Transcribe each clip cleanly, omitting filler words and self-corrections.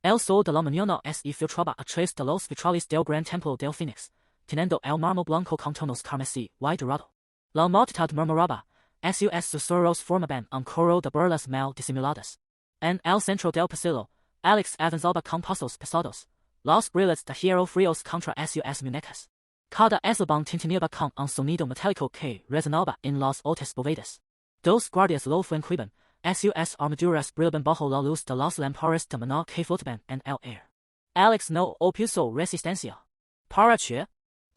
El sol de la mañana se filtraba a través de los vitrales del gran templo del Fénix, teniendo el mármol blanco con tonos carmesí y dorado. La multitud murmuraba, sus susurros formaban un coro de burlas mal disimuladas. En el centro del pasillo, Alex avanzaba con pasos pesados, los grilles de hierro fríos contra sus muñecas. Cada eslabón tintineaba con un sonido metálico que resonaba en las altas bóvedas. Dos guardias lo flanqueaban, sus armaduras brillaban bajo la luz de las lámparas de maná que flotaban en el aire. Alex no opuso resistencia. Para que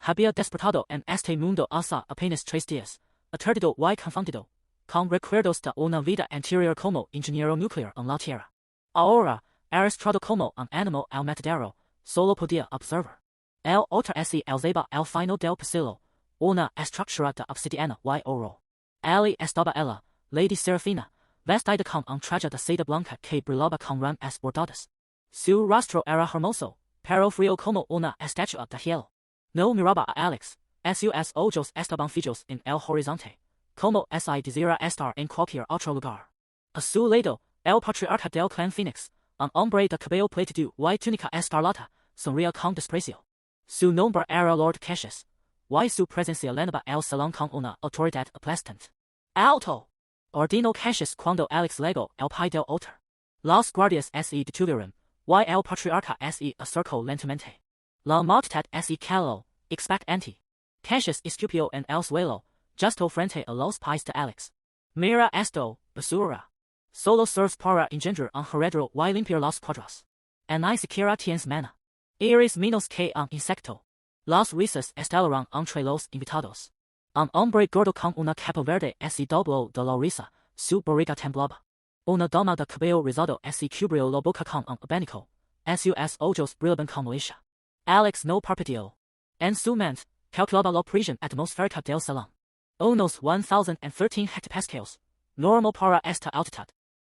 había despertado en este mundo hace apenas 3 días, aturdido y confundido, con recuerdos de una vida anterior como ingeniero nuclear en la Tierra. Ahora, arrastrado como un animal al matadero, solo podía observar. El otro se alzaba al final del pasillo, una estructura de obsidiana y oro. Ali estaba ella, Lady Seraphina, vestida con un traje de seda blanca que brillaba con ramas bordadas. Su rostro era hermoso, pero frío como una estatua de hielo. No miraba a Alex, sus ojos estaban fijos en el horizonte, como si quisiera estar en cualquier otro lugar. A su lado, el patriarca del clan Fénix, un hombre de cabello plateado y túnica escarlata, sonría con desprecio. Su nombre era Lord Cassius, y su presencia llenaba el salón con una autoridad aplastante. ¡Alto! Ordenó Cassius cuando Alex llegó al pie del altar. Los guardias se detuvieron, y el patriarca se acercó lentamente. La multitud se caló, expectante. Cassius escupió en el suelo, justo frente a los pies de Alex. Mira esto, basura. Solo serves para engendrar un heredero y limpiar las cuadras. Ni siquiera tienes mana. Eres menos que un insecto. Las risas estallaron entre los invitados. Un hombre gordo con una capa verde se dobló de la risa, su barriga temblaba. Una dama de cabello rizado se cubrió la boca con un abanico, sus ojos brillaban con malicia. Alex no parpadeó. En su mente, calculaba la presión atmosférica del salón. Unos 1013 hectopascals, normal para esta altitud.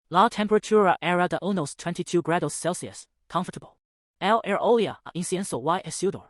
La temperatura era de unos 32 grados Celsius, comfortable. El aire olía a incienso y sudor.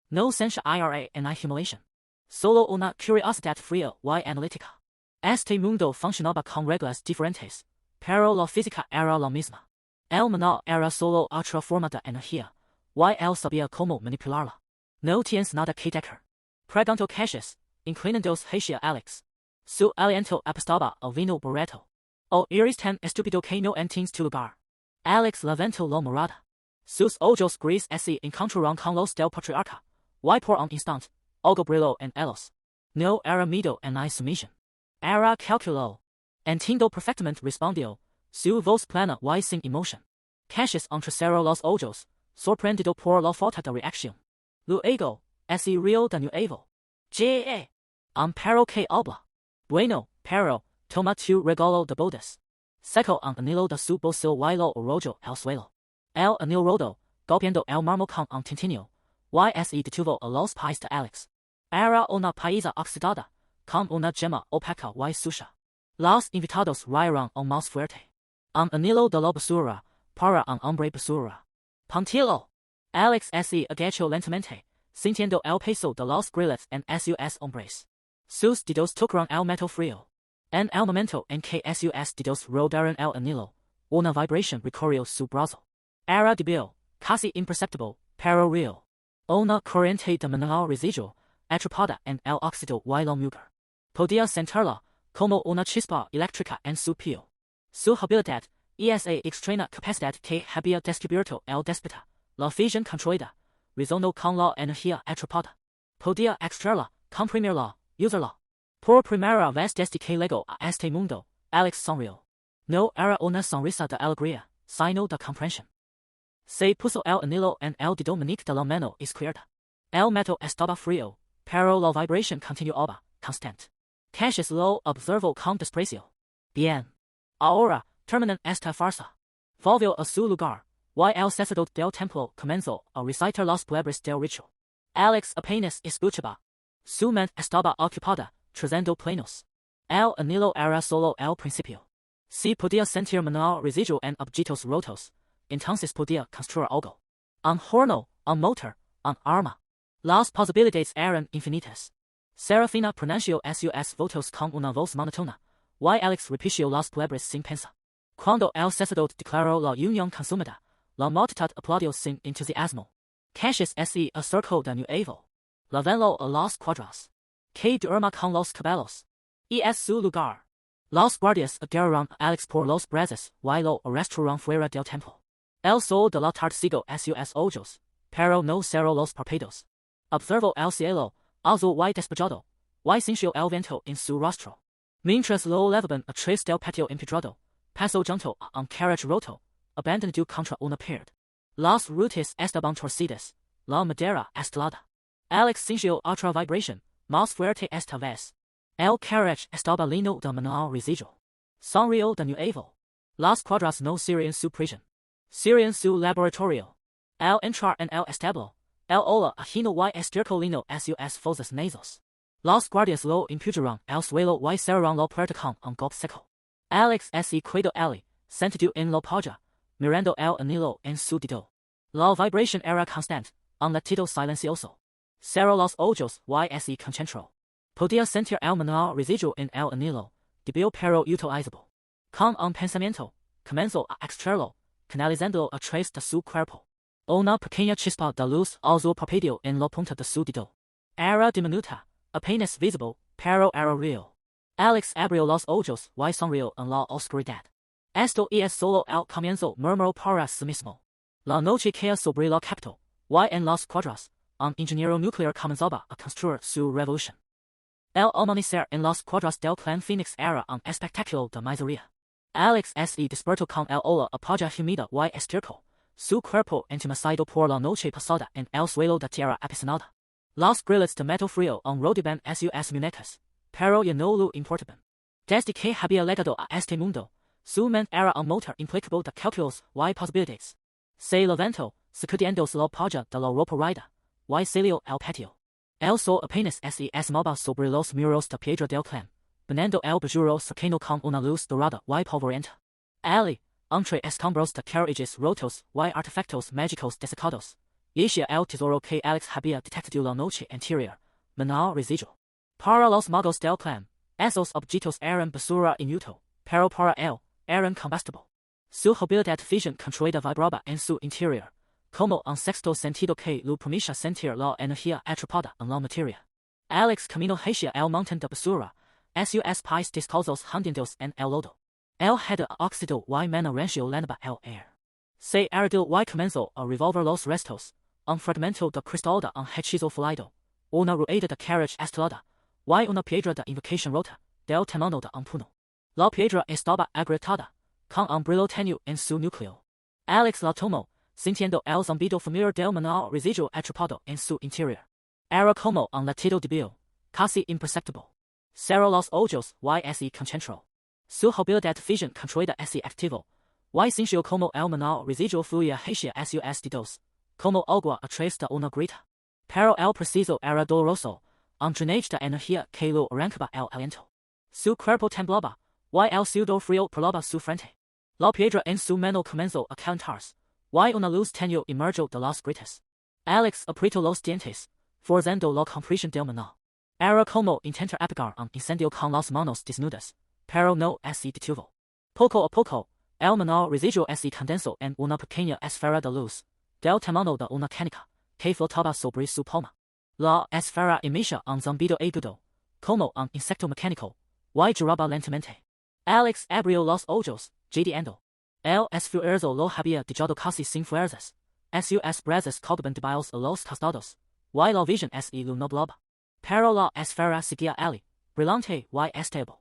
No sentía ira en humiliación. Solo una curiosidad fría y analítica. Este mundo funcionaba con reglas diferentes, pero la física era la misma. El maná era solo otra forma de energía, y él sabía cómo manipularla. No tienes nada que decir. Preguntó Cassius, inclinándose hacia Alex. Su aliento apestaba al vino barato. O eres tan estúpido que no entiendes tu lugar. Alex levantó la mirada. Sus ojos gris se encontraron con los del patriarca, y por un instante, algo brilló en ellos. No era miedo ni sumisión. Era cálculo. Entiendo perfectamente respondió, su voz plana y sin emoción. Cassius entrecerró los ojos, sorprendido por la falta de reacción. Luego, se rió de nuevo. Un perro que habla. Bueno, pero, toma tu regalo de bodas. Sacó un anillo de su bolsillo y lo arrojó al suelo. El anillo rodó, golpeando el mármol con un tintinio, y se detuvo a los pies de Alex. Era una pieza oxidada, con una gema opaca y sucia. Los invitados rieron aún más fuerte. Un anillo de la basura, para un hombre basura. Puntilo. Alex se agachó lentamente, sintiendo el peso de los grilletes en sus hombres. Sus dedos tocaron el metal frío. En el momento en que sus dedos rodaron el anillo, una vibración recorrió su brazo. Era débil, casi imperceptible, pero real. Una corriente de maná residual, atrapada en el óxido y la mujer. Podía sentirla, como una chispa eléctrica en su piel. Su habilidad, esa extraña capacidad que había descubierto el déspota, la fusión controlada, resonó con la energía atrapada. Podía extraerla, comprimirla, usarla. Por primera vez desde que llegó a este mundo, Alex sonrió. No era una sonrisa de alegría, sino de comprensión. Se puso el anillo en el dedo meñique de la mano izquierda. El metal estaba frío, pero la vibración continuaba, constante. Cassius lo observó con desprecio. Bien. Ahora, terminan esta farsa. Volvió a su lugar, y el sacerdote del templo comenzó a recitar las palabras del ritual. Alex apenas escuchaba. Su mente estaba ocupada, trazando planos. El anillo era solo el principio. Si podía sentir maná residual en objetos rotos, entonces podía construir algo. Un horno, un motor, un arma. Las posibilidades eran infinitas. Seraphina pronunció sus votos con una voz monótona, y Alex repitió las palabras sin pensar. Cuando el sacerdote declaró la unión consumada, la multitud applaudios sin entusiasmo. Cassius se a circo de nuevo. La venlo a los cuadras. Que duerma con los caballos. Es su lugar. Los guardias agarraron a Alex por los brazos y lo arrastraron fuera del templo. El sol de la tarde cegó sus ojos, pero no cerró los párpados. Observó el cielo, azul y despejado, y sintió el viento en su rostro. Mientras lo levaban a través del patio empedrado, pasó junto a un carruaje roto, abandonado contra una pared. Las rutas estaban torcidas, la madera estelada. Alex sintió otra vibración, más fuerte esta vez. El carruaje estaba lleno de maná residual. Sonrió de nuevo. Las cuadras no serían su prisión. Serían su laboratorio. Al entrar en el establo, el ola ajeno y estirco lino sus fosas nasales. Los guardias lo impusieron al suelo y cerraron la puerta con un golpe seco. Alex se quedó allí, sentado en la polla, mirando el anillo en su dedo. La vibración era constante, un latido silencioso. Cerró los ojos y se concentró. Podía sentir el maná residual en el anillo, débil pero utilizable. Con un pensamiento, comenzó a extraerlo, canalizándolo a través de su cuerpo. Una pequeña chispa de luz azul parpadeó en la punta de su dedo. Era diminuta, apenas visible, pero era real. Alex abrió los ojos y sonrió en la oscuridad. Esto es solo el comienzo, murmuró para sí mismo. La noche caía sobre la capital, y en las cuadras, un ingeniero nuclear comenzaba a construir su revolución. El amanecer en las cuadras del clan Fénix era un espectáculo de miseria. Alex se despertó con el ola a polla humida y estirco, su cuerpo entumecido por la noche pasada en el suelo de tierra apisonada. Los grillos de metal frío rodeaban sus muñecas, pero ya no lo importaban. Desde que había llegado a este mundo, su mente era un motor implacable de cálculos y posibilidades. Se levantó, sacudiéndose la polla de la ropa raída, y salió al patio. El sol apenas se asomaba sobre los muros de piedra del clan, bañando el bajuro cercano con una luz dorada y polvorienta. Allí, entre escombros de carruajes rotos y artefactos mágicos desechados, yacía el tesoro que Alex había detectado la noche anterior, maná residual. Para los magos del clan, esos objetos eran basura inútil, pero para él, eran combustible. Su habilidad de fusión controlada vibraba en su interior, como un sexto sentido que lo permitía sentir la energía atrapada en la materia. Alex caminó hacia el montón de basura, sus pies descalzos hundidos en el lodo. El head oxidado y maná rancio llenaba el air. Se ardió y comenzó a revolver los restos, un fragmento de cristal de un hechizo fallido, una rueda de carruaje estelada, y una piedra de invocación rota, del tamaño de un puño. La piedra estaba agrietada, con un brillo tenue en su núcleo. Alex la tomó, sintiendo el zumbido familiar del maná residual atrapado en su interior. Era como un latido débil, casi imperceptible. Cerró los ojos y se concentró. Su habilidad de fusión controlada se activó, y sintió como el maná residual fluía hacia sus dedos, como agua a través de una grieta. Pero el proceso era doloroso, un drenaje de energía que lo arrancaba el aliento. Su cuerpo temblaba, y el sudor frío perlaba su frente. La piedra en su mano comenzó a calentarse, y una luz tenue emergió de las grietas. Alex apretó los dientes, forzando la compresión del maná. Era como intentar apagar un incendio con las manos desnudas, pero no se detuvo. Poco a poco, el maná residual se condensó en una pequeña esfera de luz, del tamaño de una canica, que flotaba sobre su palma. La esfera emitía un zumbido agudo, como un insecto mecánico, y giraba lentamente. Alex abrió los ojos, jadeando. El esfuerzo lo había dejado casi sin fuerzas. Sus brazos colgaban débiles a los costados, y la visión se lo nublaba. Pero la esfera seguía allí, brillante y estable.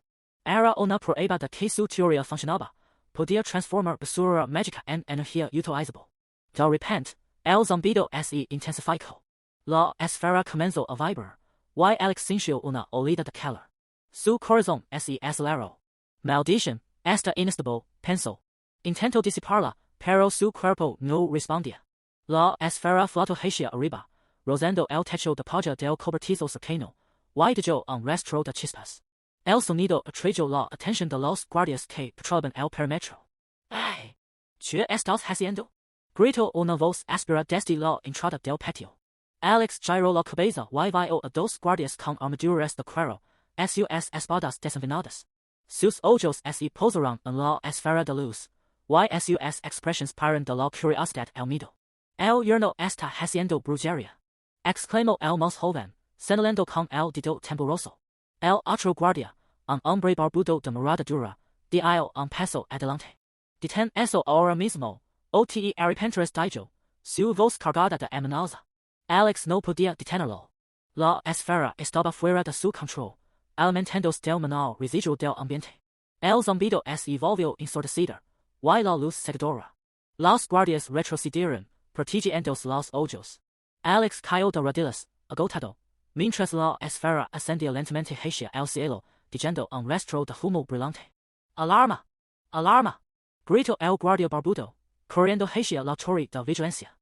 Era una prueba de que su teoría funcionaba. Podía transformar basura mágica en energía utilizable. De repente, el zumbido se intensificó. La esfera comenzó a vibrar, y Alex sintió una olida de calor. Su corazón se aceleró. Maldición, está inestable, pensó. Intentó disiparla, pero su cuerpo no respondía. La esfera flotó hacia arriba, rozando el techo de polla del cobertizo cercano, y dejó un rastro de chispas. El sonido atrajo la atención de los guardias que patrulaban el perímetro. ¡Ay! ¿Qué estás haciendo? Gritó una voz áspera desde la entrada del patio. Alex giró la cabeza y vio a dos guardias con armaduras de cuero, sus espadas desenvainadas. Sus ojos se posaron en la esfera de luz, YSUS expressions piran de la curiosidad el miedo. El yerno está haciendo brujería. Exclamó el más joven, señalando con el dedo tembloroso. El otro guardia, un hombre barbudo de mirada dura, dijo un paso adelante. Detén eso ahora mismo, o te arrepentirás de ello. Su voz cargada de amenaza. Alex no podía detenerlo. La esfera estaba fuera de su control, alimentándose del manal residual del ambiente. El zumbido se volvió ensordecido, y la luz cegadora. Los guardias retrocedieron, protegiéndose los ojos. Alex cayó de rodillas, agotado, mientras la esfera ascendía lentamente hacia el cielo, diciendo un rastro de humo brillante. ¡Alarma! ¡Alarma! Gritó el guardia barbudo, corriendo hacia la torre de vigilancia.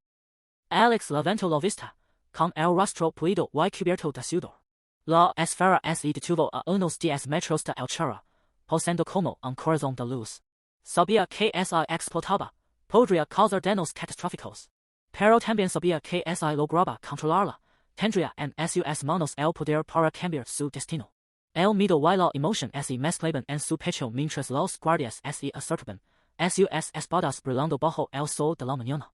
Alex levantó la vista, con el rostro pulido y cubierto de sudor. La esfera se detuvo a unos 10 metros de altura, posando como un corazón de luz. Sabía que si explotaba, podría causar daños catastróficos. Pero también sabía que si lograba controlarla, tendría en sus manos el poder para cambiar su destino. El miedo y la emoción se mezclaban en su pecho mientras los guardias se acercaban, sus espadas brillando bajo el sol de la mañana.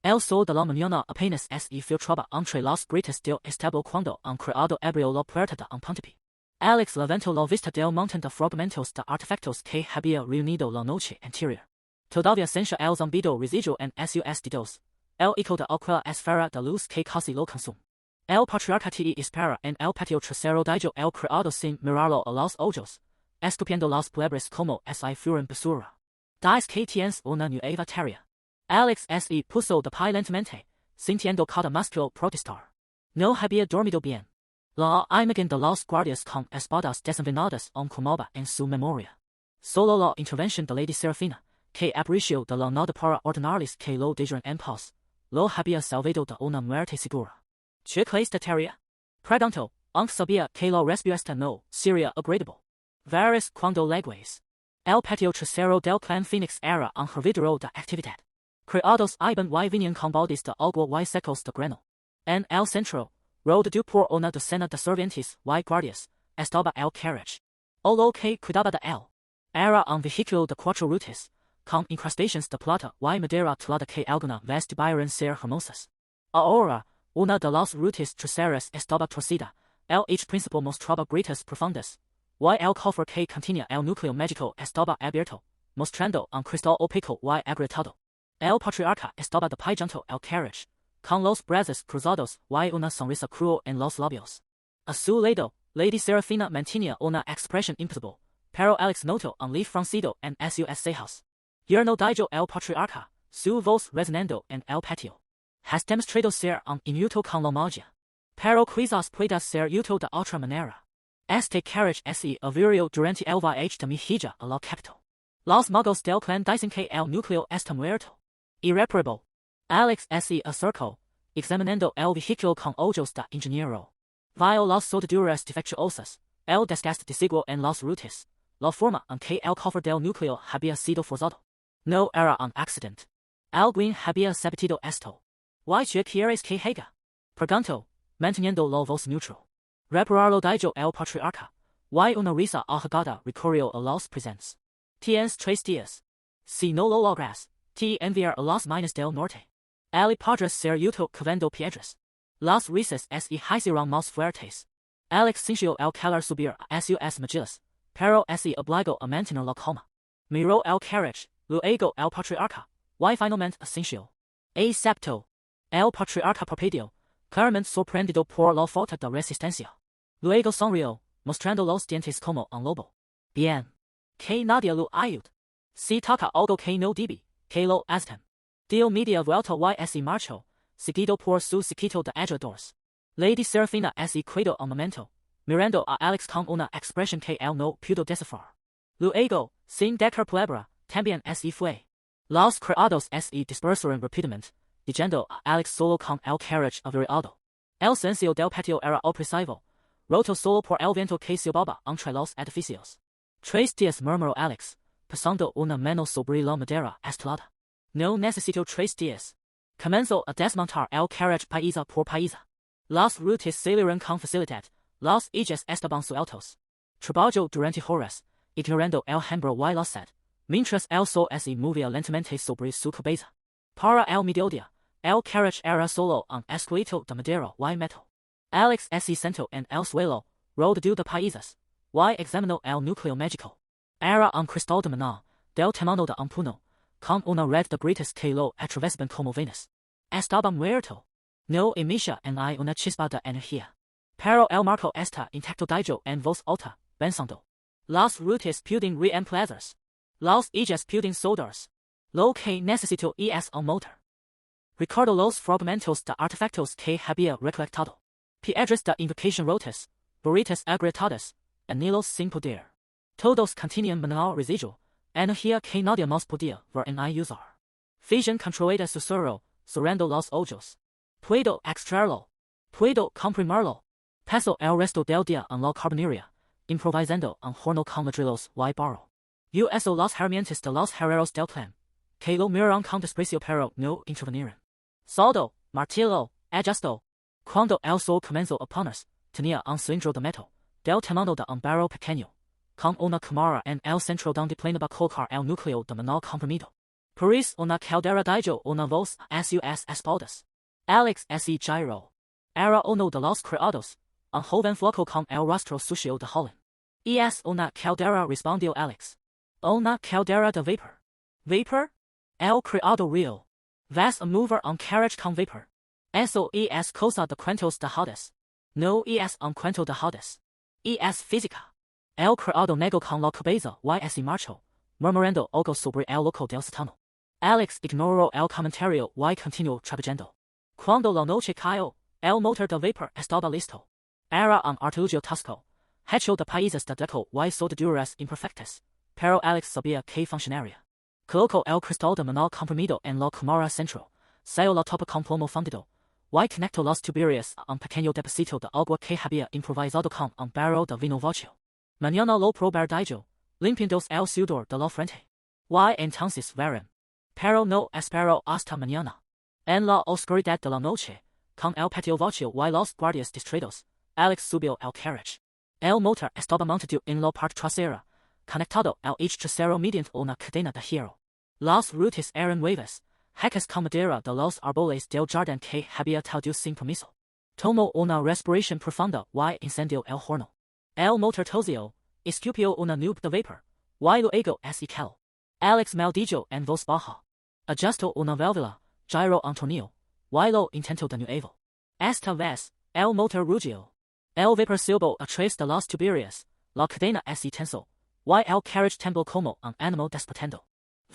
El sol de la mañana apenas se filtraba entre las grietas del establo cuando un criado abrió la puerta de un puntapié. Alex levantó la vista del montón de fragmentos de artefactos que había reunido la noche anterior. Todavía sentía el zumbido residual en sus dedos, el eco de aquella esfera de luz que casi lo consume. El patriarca te espera en el patio trasero dijo el criado sin mirarlo a los ojos, escupiendo las palabras como si fueran basura. Dice que tienes una nueva tarea. Alex se puso de pie lentamente, sintiendo cada músculo protestar. No había dormido bien. La imagen de los guardias con espadas desenvainadas colmaba en su memoria. Solo la intervención de Lady Seraphina, que apareció de la nada para ordenarles que lo dejaran en paz, lo había salvado de una muerte segura. ¿Qué clase de tarea? Preguntó, aunque sabía que la respuesta no sería agradable. Verás cuando legues. El patio trasero del clan Fénix era un hervidero de actividad. Criados iban y venían con baldes de agua y secos de grano. En el centro, rodeado por una docena de sirvientes y guardias, estaba el carruaje. O lo que cuidaba de él. Era un vehículo de 4 ruedas, con incrustaciones de plata y madera talada que alguna vez debieran ser hermosas. Ahora, una de las ruedas traseras estaba torcida, el eje principal mostraba grietas profundas, y el cofre que contenía el núcleo mágico estaba abierto, mostrando un cristal opaco y agrietado. El patriarca estaba de pie junto al carruaje, con los brazos cruzados y una sonrisa cruel en los labios. A su lado, Lady Seraphina mantenía una expresión impasible, pero Alex notó un leaf fruncido en sus cejas. Yerno dijo el patriarca, su voz resonando en el patio. Has demostrado ser un inuto con la magia. Pero quizás puedas ser útil de otra manera. Este carruaje se averió durante el viaje de mi hija a la capital. Los magos del clan dicen que el núcleo está muerto. Irreparable. Alex se acercó, examinando el vehículo con ojos de ingeniero. Vio las soldaduras defectuosas, el desgaste desigual en las rutas, la forma en que el cofre del núcleo había sido forzado. No era un accidente. Alguien había sabotado esto. ¿Y qué quieres que haga? Preguntó, manteniendo la voz neutral. Repararlo dijo el patriarca, y una risa ahogada recurrió a los presentes. Tienes 3 días. Si no lo logras, te enviar a las minas del norte. Ali podrás ser útil cavando piedras. Las risas se hicieron más fuertes. Alex sintió el calor subir a sus mejillas, pero se obligó a mantener la calma. Miró el carruaje, luego el patriarca, y finalmente asintió. Aceptó. El patriarca parpadeó, claramente sorprendido por la falta de resistencia. Luego sonrió, mostrando los dientes como un lobo. Bien. Que nadie lo ayude. Si toca algo que no debe, que lo azoten. Dio media vuelta y se marchó, seguido por su séquito de ayudadores. Lady Seraphina se quedó un momento, mirando a Alex con una expresión que él no pudo descifrar. Luego, sin decir palabra, también se fue. Los criados se dispersaron rápidamente, diciendo a Alex solo con el carruaje averiado. El silencio del patio era opresivo, roto solo por el viento que silbaba entre los edificios. 3 días murmuró Alex, pasando una mano sobre la madera estelada. No necesito 3 días. Comenzó a desmontar el carruaje paisa por paisa. Las rutas salieron con facilidad, los ejes estaban sueltos. Trabajó durante horas, ignorando el hambre y la sed, mientras el sol se movía lentamente sobre su cabeza. Para el mediodía, el carruaje era solo un esqueleto de madera y metal. Alex se sentó en el suelo, rodeado de paisas, y examinó el núcleo mágico. Era un cristal de maná, del tamaño de un puño, con una red de grietas que lo atravesaban como venas. Estaba muerto. No emitía en él una chispa de energía. Pero el marco está intacto, dijo en voz alta, pensando. Las rutas pueden reemplazarse. Las ellas pueden soldarse. Lo que necesito es un motor. Recuerdo los fragmentos de artefactos que había recolectado. Piedras de invocación rotas, varitas agrietadas, anillos sin poder. Todos contenían mineral residual, energía que nadie más podía ver en el usar. Fusión controlada susurró, cerrando los ojos. Puedo extraerlo. Puedo comprimirlo. Paso el resto del día en la carbonería, improvisando un horno con ladrillos y barro. Uso las herramientas de los herreros del clan, que lo miraron con desprecio pero no intervinieron. Soldo, martillo, ajustó. Cuando el sol comenzó a ponerse, tenía un cilindro de metal, del tamaño de un barro pequeño, con una cámara en el centro donde planeaba colocar el núcleo de manal comprimido. Paris una caldera, dijo una voz a sus espaldas. Alex se giró. Era uno de los criados, un joven flaco con el rostro sucio de Holland. Es una caldera, respondió Alex. Una caldera de vapor. ¿Vapor? El criado rió. Vas a mover un carruaje con vapor. Eso es cosa de cuentos de hadas. No es un cuento de hadas. Es física. El criado negó con la cabeza y se marchó, murmurando algo sobre el loco del sótano. Alex ignoró el comentario y continuó trabajando. Cuando la noche cayó, el motor de vapor estaba listo. Era un artilugio tosco, hecho de piezas de deco y soldaduras imperfectas, pero Alex sabía que funcionaría. Colocó el cristal de manal comprimido en la cámara central, selló la tapa con plomo fundido, y conectó las tuberías a un pequeño depósito de agua que había improvisado con un barro de vino vacío. Mañana lo probar, dijo, limpiándose el sudor de la frente. Y entonces verán. Pero no espero hasta mañana. En la oscuridad de la noche, con el patio vacío y los guardias distraídos, Alex subió al carruaje. El motor estaba montado en la parte trasera, conectado al eje trasero mediante una cadena de hierro. Las rutas eran nuevas, hechas con madera de los árboles del jardín que había talado sin permiso. Tomó una respiración profunda y encendió el horno. El motor tosió, escupió una nube de vapor, y luego se caló. Alex maldijo en voz baja. Ajustó una válvula, giró un tornillo, y lo intentó de nuevo. Esta vez, el motor rugió. El vapor silbó a través de las tuberías, la cadena se tensó, y el carruaje tembló como un animal despertando.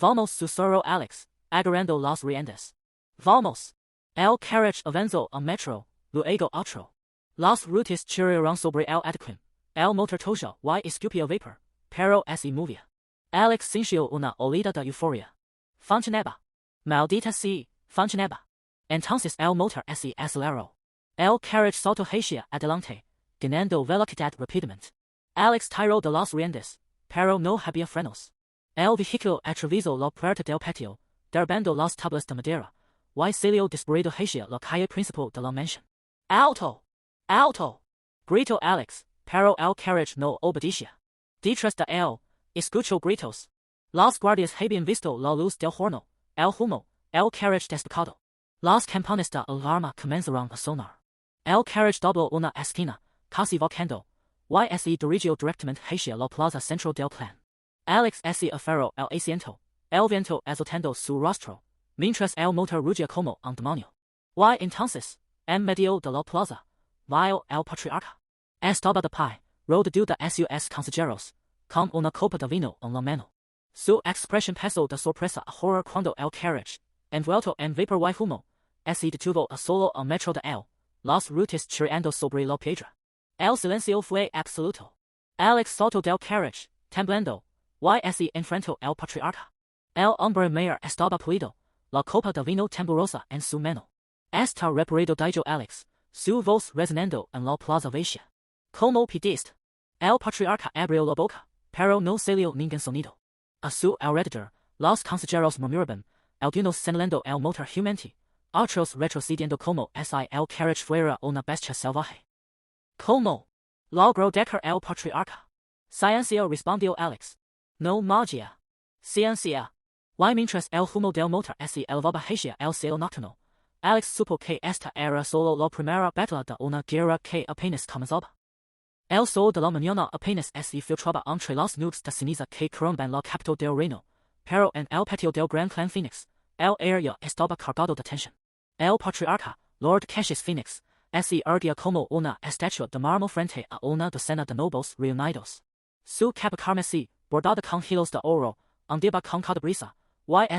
Vamos, susurró Alex, agarrando las riendas. Vamos. El carruaje avanzó un metro, luego otro. Las rutas chirriaron sobre el adequim. El motor tosió y escupió vapor, pero se movía. Alex sintió una olida de euforia. Funcionaba. Maldita sea, funcionaba. Entonces el motor se aceleró. El carruaje saltó hacia adelante, ganando velocidad rápidamente. Alex tiró de las riendas, pero no había frenos. El vehículo atravesó la puerta del patio, derribando las tablas de madera, y salió disparado hacia la calle principal de la mansión. ¡Alto! ¡Alto! Gritó Alex, pero el carruaje no obedecía. Detrás de él, escuchó gritos. Los guardias habían visto la luz del horno, el humo, el carruaje despejado. Las campanas de alarma comenzaron a sonar. El carruaje dobló una esquina, casi volcando, y se dirigió directamente hacia la plaza central del clan. Alex se aferró al asiento, el viento azotando su rostro, mientras el motor rugía como un demonio. Y entonces, en medio de la plaza, vio el patriarca. Estaba de pie, rodeado de sus consejeros, con una copa de vino en la mano. Su expresión pasó de sorpresa a horror cuando el carruaje, envuelto en vapor y humo, se detuvo a solo un metro de él, las rutas chirriando sobre la piedra. El silencio fue absoluto. Alex saltó del carruaje, temblando, y se enfrentó al patriarca. El hombre mayor estaba pálido, la copa de vino temblorosa en su mano. Está reparado, dijo Alex, su voz resonando en la plaza vacía. ¿Cómo pediste? El patriarca abrió la boca, pero no salió ningún sonido. A su alrededor, los consejeros murmuraban, algunos señalando el motor humeante, otros retrocediendo como si el carruaje fuera una bestia salvaje. ¿Cómo? Logró dejar el patriarca. Ciencia, respondió Alex. No magia. CNCA. Y mientras el humo del motor se elevaba hacia el cielo nocturno, Alex supo que esta era solo la primera batalla de una guerra que apenas comenzaba. El sol de la mañana apenas se filtraba entre las nubes de ceniza que corrompen la capital del reino, pero en el patio del gran clan Fénix, el aire ya estaba cargado de tensión. El patriarca, Lord Cassius Fénix, se erguía como una estatua de mármol frente a una docena de nobles reunidos. Su capa carmesí, bordada con hilos de oro, andaba con cada brisa,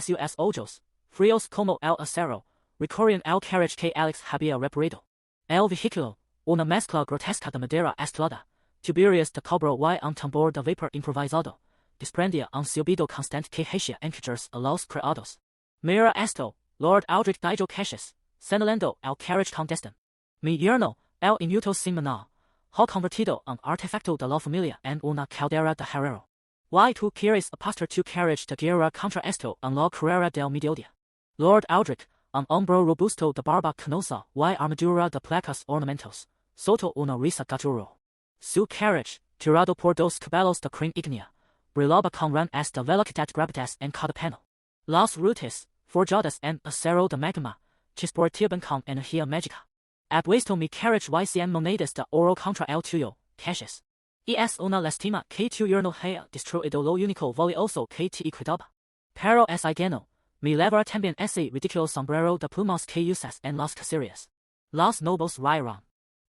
sus ojos, fríos como el acero, recorrían el carriage que Alex había reparado. El vehículo, una mezcla grotesca de madera estelada, tuberías de cobre y un tambor de vapor improvisado, desprendía un silbido constante que hacía encajar a los criados. Mira esto, Lord Aldrich dijo Cassius, señalando el carriage con desdén. Mi yerno, el inmuto sin maná, ha convertido un artefacto de la familia en una caldera de herrero. Y tú quieres apostar tu carriage de guerra contra esto en la carrera del mediodía. Lord Aldrich, un hombre robusto de barba canosa y armadura de placas ornamentos, soltó una risa guttural. Su carriage, tirado por dos caballos de crin ígnea, brillaba con ramas de velocidad gravitas en cada panel. Las rutas, forjadas en acero de magma, chisporteaban con energía mágica. Apuesto mi carriage y 100 monedas de oro contra el tuyo, Cassius. Es una lástima que tu yerno haya destruido lo único valioso que te quedaba. Pero es gano, mi levar también ese ridículo sombrero de plumas que usas en las cacerías. Los nobles rieron.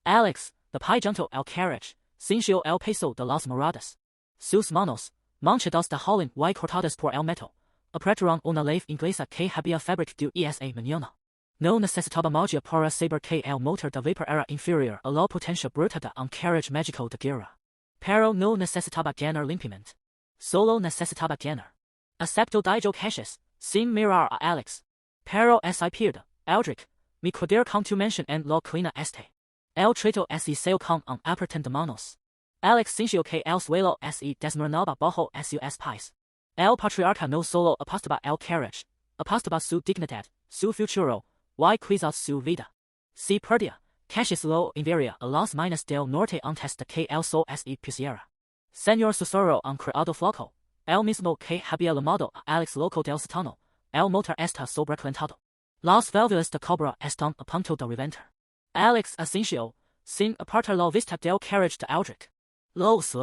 Alex, de pie junto al carriage, sintió el peso de las moradas. Sus manos, manchadas de hollín y cortadas por el metal, apretaron una lathe inglesa que había fabricado esa mañana. No necesitaba magia para saber que el motor de vapor era inferior a la potencia bruta de un carriage mágico de guerra. Pero no necesitaba ganar limpiamente. Solo necesitaba ganar. Acepto dijo Cassius, sin mirar a Alex. Pero es pierda, Aldrich, mi poder con tu mention en la colina este. El trato se seo con un apretón de manos. Alex sintió que el suelo se desmoronaba bajo sus pies. El patriarca no solo apostaba el carriage, apostaba su dignidad, su futuro, y quizás su vida. Si perdía, Cassius lo enviaría a las minas del norte antes de que el sol se pusiera. Señor susurró un criado flaco, el mismo que había llamado a Alex loco del sótano, el motor está sobrecalentado. Las válvulas de cobre están a punto de reventar. Alex asintió, sin apartar la vista del carriage de Aldrich. Lo sé.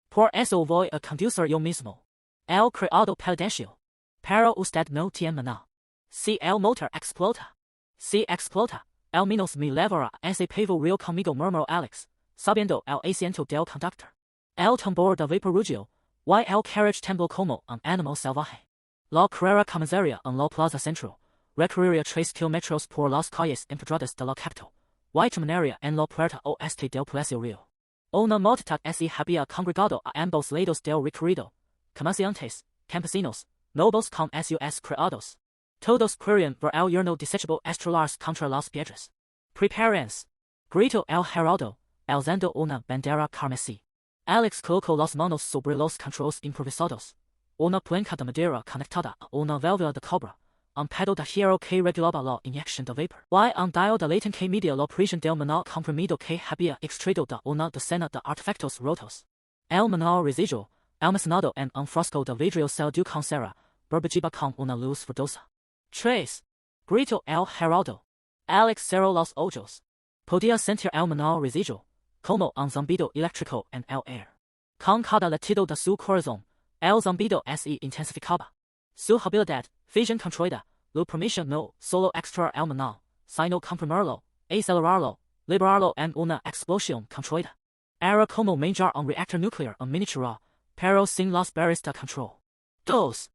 Por eso voy a conducir yo mismo. El criado palideció. Pero usted no tiene maná. Si el motor explota. Si explota, al menos me llevará ese pavo real conmigo, murmuró Alex, sabiendo el asiento del conductor. El tambor de vapor rugió, y el carriage tembló como un animal salvaje. La carrera comenzaría en la plaza central, recorrería 3 kilómetros por las calles empedradas de la capital, y terminaría en la puerta oeste del Palacio Río. Una multitud se había congregado a ambos lados del recorrido, comerciantes, campesinos, nobles con sus criados. Todos querían ver el yerno desechable estrellarse contra las piedras. Prepárense, gritó el heraldo, alzando una bandera carmesí. Alex colocó las manos sobre los controles improvisados. Una palanca de madera conectada a una válvula de cobre, un pedal de hierro que regulaba la inyección de vapor, y un dial de latón que medía la presión del maná comprimido que había extraído de una docena de artefactos rotos. El maná residual, almacenado en un frasco de vidrio selado con cera, burbujaba con una luz verdosa. 3. Gritó el heraldo. Alex cerró los ojos. Podía sentir el maná residual, como un zumbido eléctrico en el aire. Con cada latido de su corazón, el zumbido se intensificaba. Su habilidad, fusión controlada, lo permitía no solo extraer el maná, sino comprimirlo, acelerarlo, liberarlo en una explosión controlada. Era como manejar un reactor nuclear en miniatura, pero sin las barras de control. 2.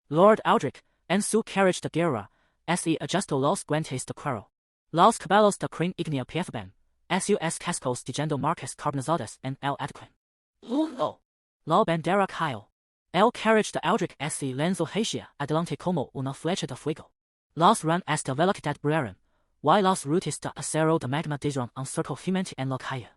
Lord Aldrich, en su carriage de guerra, se ajustó los guantes de cuero. Los caballos de crin ígnea piafaban, sus cascos dejando marcas carbonizadas en el adecuado. 1. La bandera cayó. El carriage de Aldrich se lanzó hacia adelante como una flecha de fuego. Las ramas de velocidad brillaron, y las rutas de acero de magma dieron un surco gigante en la calle.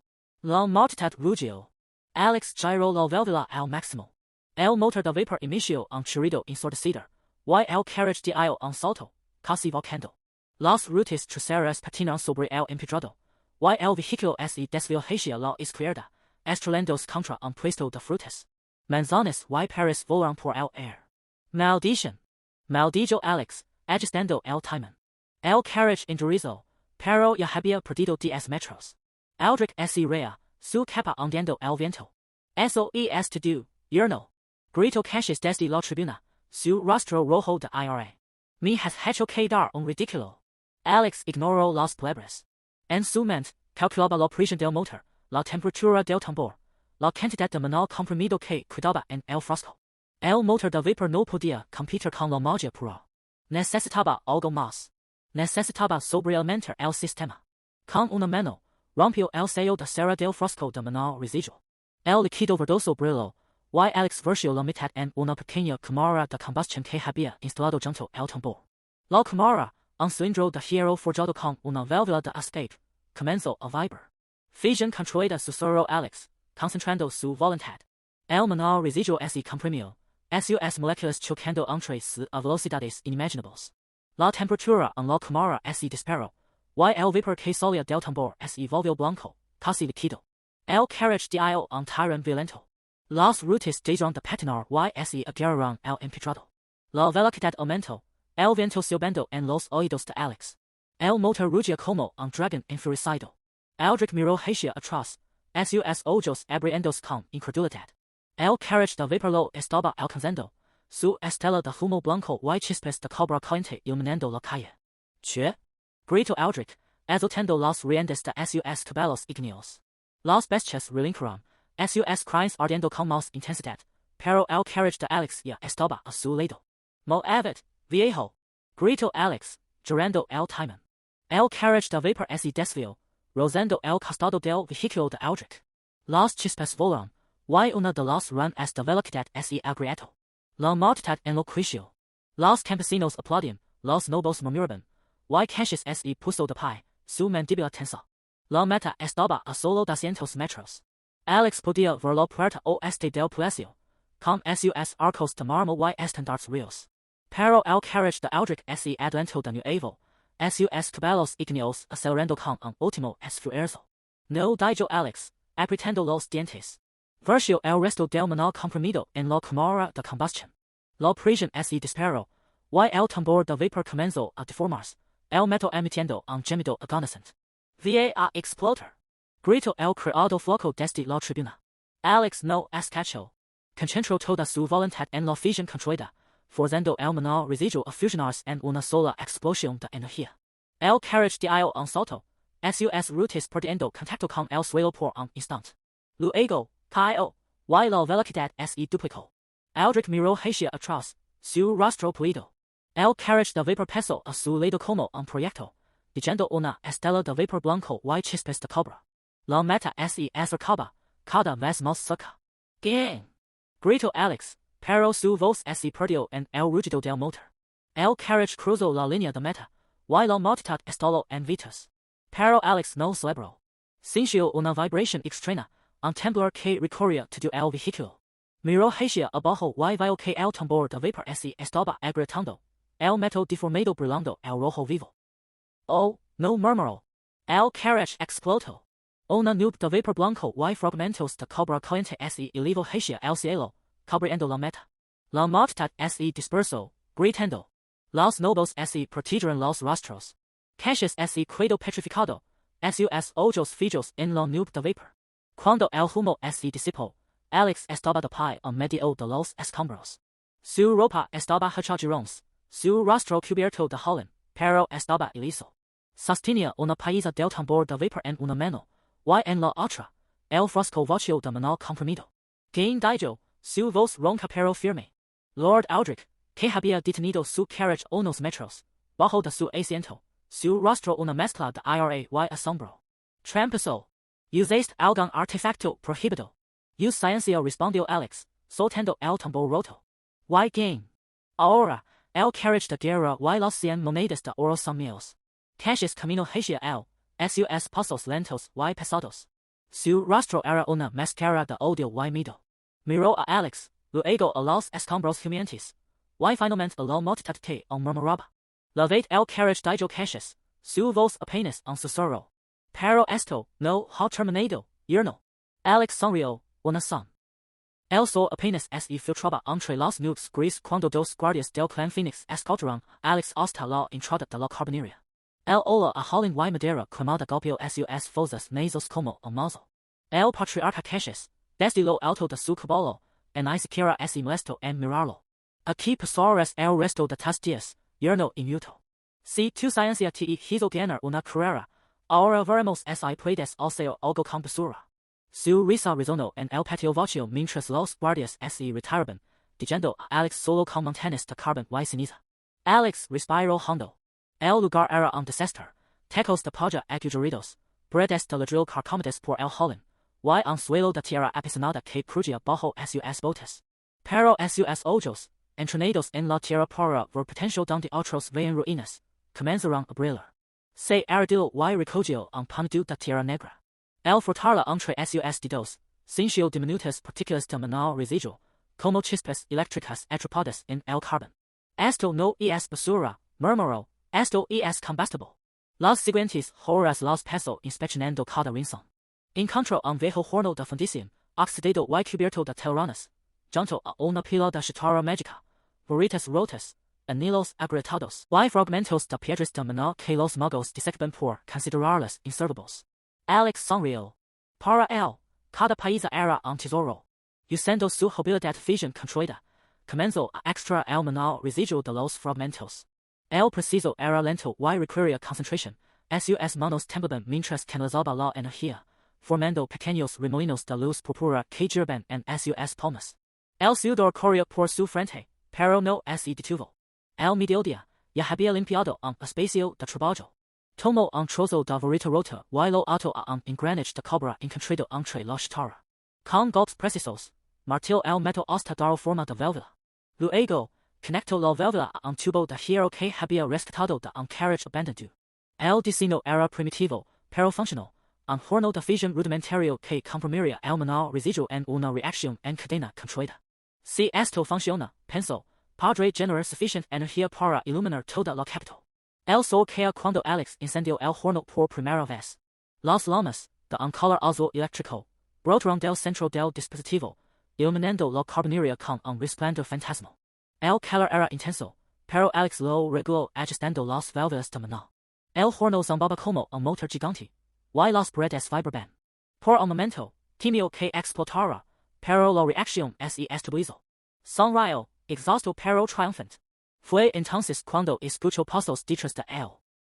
La multitud rugió. Alex giró la válvula al máximo. El motor de vapor emitió un chirrido ensordecido, y el carriage dio un salto, casi volcando. Las rutas traseras patinan sobre el empedrado, y el vehículo se desvió hacia la izquierda, estrellándose contra un puesto de frutas. Manzanas y peras volaron por el aire. Maldition. Maldijo Alex, agistando el timon. El carriage indurizo, pero ya había perdido 10 metros. Aldrich se rea, su capa ondeando el viento. Eso es to do, YERNO. Grito caches desde la tribuna, su rostro rojo de ira. Me has hecho quedar un ridículo. Alex ignoró las palabras. En su mente, calculaba la presión del motor, la temperatura del tambor, la cantidad de manal comprimido que quedaba en el frasco. El motor de vapor no podía competir con la magia pura. Necesitaba algo más. Necesitaba sobrealimentar el sistema. Con una mano, rompió el sello de cera del frasco de manal residual. El líquido verdoso brilló. Alex versió la mitad en una pequeña cámara de combustión que había instalado junto al tambor. La cámara, un cilindro de hierro forjado con una válvula de escape, comenzó a vibrar. Fusión controlada susurró Alex, concentrando su voluntad. El manal residual se comprimió, sus moléculas chocando entre sí a velocidades inimaginables. La temperatura en la cámara se disparó, el vapor que salía del tambor se volvió blanco, casi líquido. El carriage dio un tirón violento. Las rutas dejaron de patinar se agarraron al empedrado. La velocidad aumentó, el viento silbando en los oídos de Alex. El motor rugía como un dragón enfurecida. Aldrich miró hacia atrás, sus ojos abriéndose con incredulidad. El carriage de vapor lo estaba alcanzando, su estela de humo blanco y chispas de cobra caliente iluminando la calle. Che? Gritó Aldrich, azotando las riendas de sus caballos ígneos. Las bestias relincaron, sus cries ardiendo con más intensidad, pero el carriage de Alex ya estaba a su lado. Moavad, viejo! Gritó Alex, girando el timón. El carriage de vapor se desvió, rozando el costado del vehículo de Aldrich. Las chispas volaron, una de las ramas de velocidad se agrietó. La multitud enloqueció. Los campesinos aplaudían, los nobles murmuraban, Cassius se puso de pie, su mandíbula tensa. La meta estaba a solo 200 metros. Alex podía ver la puerta oeste del palacio, con sus arcos de mármol y estandartes ríos. Pero el carriage de Aldrich se adelantó de nuevo, sus caballos ígneos acelerando con un último esfuerzo. No dijo Alex, apretando los dientes. Versió el resto del manal comprimido en la cámara de combustión. La presión se disparó, el tambor de vapor comenzó a deformarse, el metal emitiendo un gemido agonizante. Va a explotar! Gritó el criado flaco desde la tribuna. Alex no escachó. Concentró toda su voluntad en la fusión controlada, forzando el manal residual a fusionarse en una sola explosión de energía. El carriage dio un salto, sus rutas perdiendo contacto con el suelo por un instante. Luego, cayó, la velocidad se duplicó. Aldrich miró hacia atrás, su rostro pálido. El carriage de vapor pesó a su lado como un proyecto, dejando una estela de vapor blanco y chispas de cobra. La meta se acercaba, cada vez más cerca. ¡Gang! Gritó Alex, pero su voz se perdió en el rugido del motor. El carriage cruzó la línea de meta, la multitud estalló en vitas. Pero Alex no celebró. Sintió una vibración extraña, un temblor que recorría todo el vehículo. Miró hacia abajo y vio que el tambor de vapor se estaba agrietando, el metal deformado brillando el rojo vivo. Oh, no murmuró. El carriage explotó. Una nube de vapor blanco y fragmentos de cobra caliente se elevó hacia el cielo, cubriendo la meta. La multitud se dispersó, gritando. Los nobles se protegieron los rostros. Cassius se quedó petrificado, sus ojos fijos en la nube de vapor. Cuando el humo se disipó, Alex estaba de pie en medio de los escombros. Su ropa estaba hecha jirones, su rostro cubierto de hollín, pero estaba iliso. Sostenía una pieza del tambor de vapor en una mano, y en la otra, el frasco vacío de manal comprimido. Gain dijo, su voz ronca pero firme. Lord Aldrich, que había detenido su carriage unos metros, bajo de su asiento, su rostro una mezcla de ira y asombro. Tramposo. Usaste algún artefacto prohibido. Ciencia respondió Alex, soltando el tambor roto. Gain. Ahora, el carriage de guerra y las 100 monedas de oro son míos. Cassius caminó hacia sus pasos lentos y pesados. Su rostro era una máscara de odio y miedo. Miró a Alex, luego a los escombros humeantes, y finalmente a la multitud que murmuraba. La vez el carriage dijo Cassius, su voz apenas un susurro. Pero esto no ha terminado, YERNO. Alex sonrió, una son. El sol apenas se filtraba entre los nubes gris cuando dos guardias del clan Fénix escoltaron Alex hasta la entrada de la carbonería. El ola a Holland y madera quemada golpeó sus fosas nasales como un mazo. El patriarca Caches, desde lo alto de su caballo, en ni siquiera se molesto en mirarlo. Aquí pasarás el resto de tus días, YERNO y muto. Si tu ciencia te hizo ganar una carrera, ahora veremos si puedes hacer algo con basura. Su risa resonó en el patio vacío mientras los guardias se retiraban, diciendo a Alex solo con montañas de carbón y ceniza. Alex respiró hondo. El lugar era un desastre, tecos de paja agujereados, paredes de ladrillo carcomidas por el Holland, y un suelo de tierra apisonada que crujía bajo sus botas. Pero sus ojos, entrenados en la tierra para ver potencial donde otros veían ruinas, comenzaron a brillar. Se arrodilló y recogió un pedazo de tierra negra. El frotarla entre sus dedos, sintió diminutas partículas de maná residual, como chispas eléctricas atrapadas en el carbón. Esto no es basura, murmuró, esto es combustible. Las siguientes horas las pasó inspeccionando cada rincón. Encontró un viejo horno de fundición, oxidado y cubierto de telarañas, junto a una pila de chatarra mágica, varitas rotas, anillos agrietados y fragmentos de piedras de maná que los magos desechaban por considerarlas inservibles. Alex sonrió. Para él, cada pieza era un tesoro. Usando su habilidad fusión controlada, comenzó a extraer el maná residual de los fragmentos. El proceso era lento y requería concentración, sus manos temblaban mientras canalizaba la energía, formando pequeños remolinos de luz púrpura que giraban en sus palmas. El sudor corría por su frente, pero no se detuvo. El mediodía, ya había limpiado un espacio de trabajo. Tomó un trozo de varita rota y lo ató a un engranage de cobre encontrado entre la chatarra. Con golpes precisos, martilló el metal hasta dar forma de válvula. Luego, conectó la válvula a un tubo de hierro que había rescatado de un carriage abandonado. El diseño era primitivo, pero funcional, un horno de fusión rudimentario que comprimiría el maná residual en una reacción en cadena controlada. Si esto funciona, pensó, podré generar suficiente energía para iluminar toda la capital. El sol caía cuando Alex encendió el horno por primera vez. Las llamas, de un color azul eléctrico, brotaron del centro del dispositivo, iluminando la carbonería con un resplandor fantasmal. El calor era intenso, pero Alex lo reguló ajustando las válvulas de maná. El horno zumbaba como un motor gigante, y las paredes vibraban. Por un momento, temió que explotara, pero la reacción se estabilizó. Sonrió, exhausto pero triunfante. Fue entonces cuando escuchó pasos detrás de él.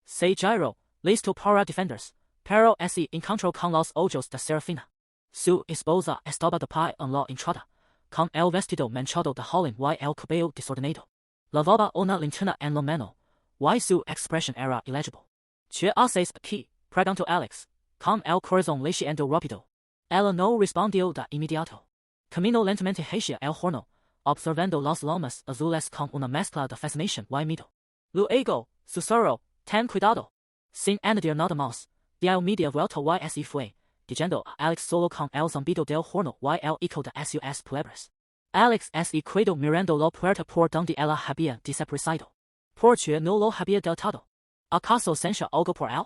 Se giró, listo para defenderse, pero se encontró con los ojos de Seraphina. Su esposa estaba de pie en la entrada, con el vestido manchado de Holland y el cabello desordenado. Lavaba una linterna en la mano, y su expresión era ilegible. ¿Qué haces aquí?, preguntó Alex, con el corazón latiendo rápido. Ella no respondió de inmediato. Caminó lentamente hacia el horno, observando las llamas azules con una mezcla de fascinación y miedo. Luego, susurró, ten cuidado. Sin añadir nada más, dio media vuelta y se fue, diciendo a Alex solo con el zumbido del horno y el eco de sus palabras. Alex se quedó mirando la puerta por donde ella había desaparecido. ¿Por qué no lo había deltado? ¿Acaso sentía algo por él?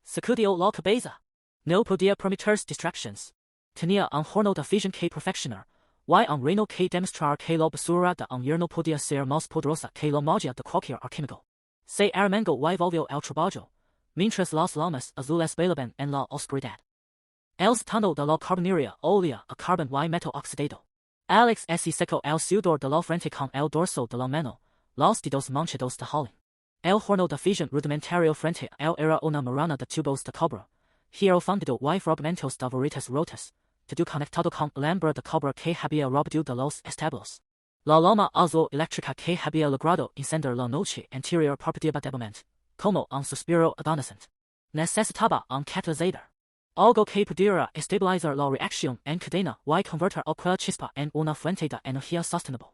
Sacudió la cabeza. No podía permitirse distractions. Tenía un horno de fusión que perfeccionar, y un REINO que demostrar que la basura de un YERNO podía ser más poderosa que la magia de cualquier arquímico. Se arremangó y volvió al trabajo, mientras las llamas azules bailaban en la oscuridad. El sótano de la carbonería olía a carbón y metal oxidado. Alex se secó el sudor de la frente con el dorso de la mano, los dedos manchados de Holland. El horno de fusión rudimentario frente a él era una marana de tubos de cobre, hierro fundido y fragmentos de varitas rotas, todo conectado con alambre de cobre que había robado de los establos. La llama azul eléctrica que había logrado encender la noche anterior parpadeaba débilmente, como un suspiro agonizante. Necesitaba un catalizador. Algo que pudiera estabilizar la reacción en cadena y convertir aquella chispa en una fuente de energía sostenible.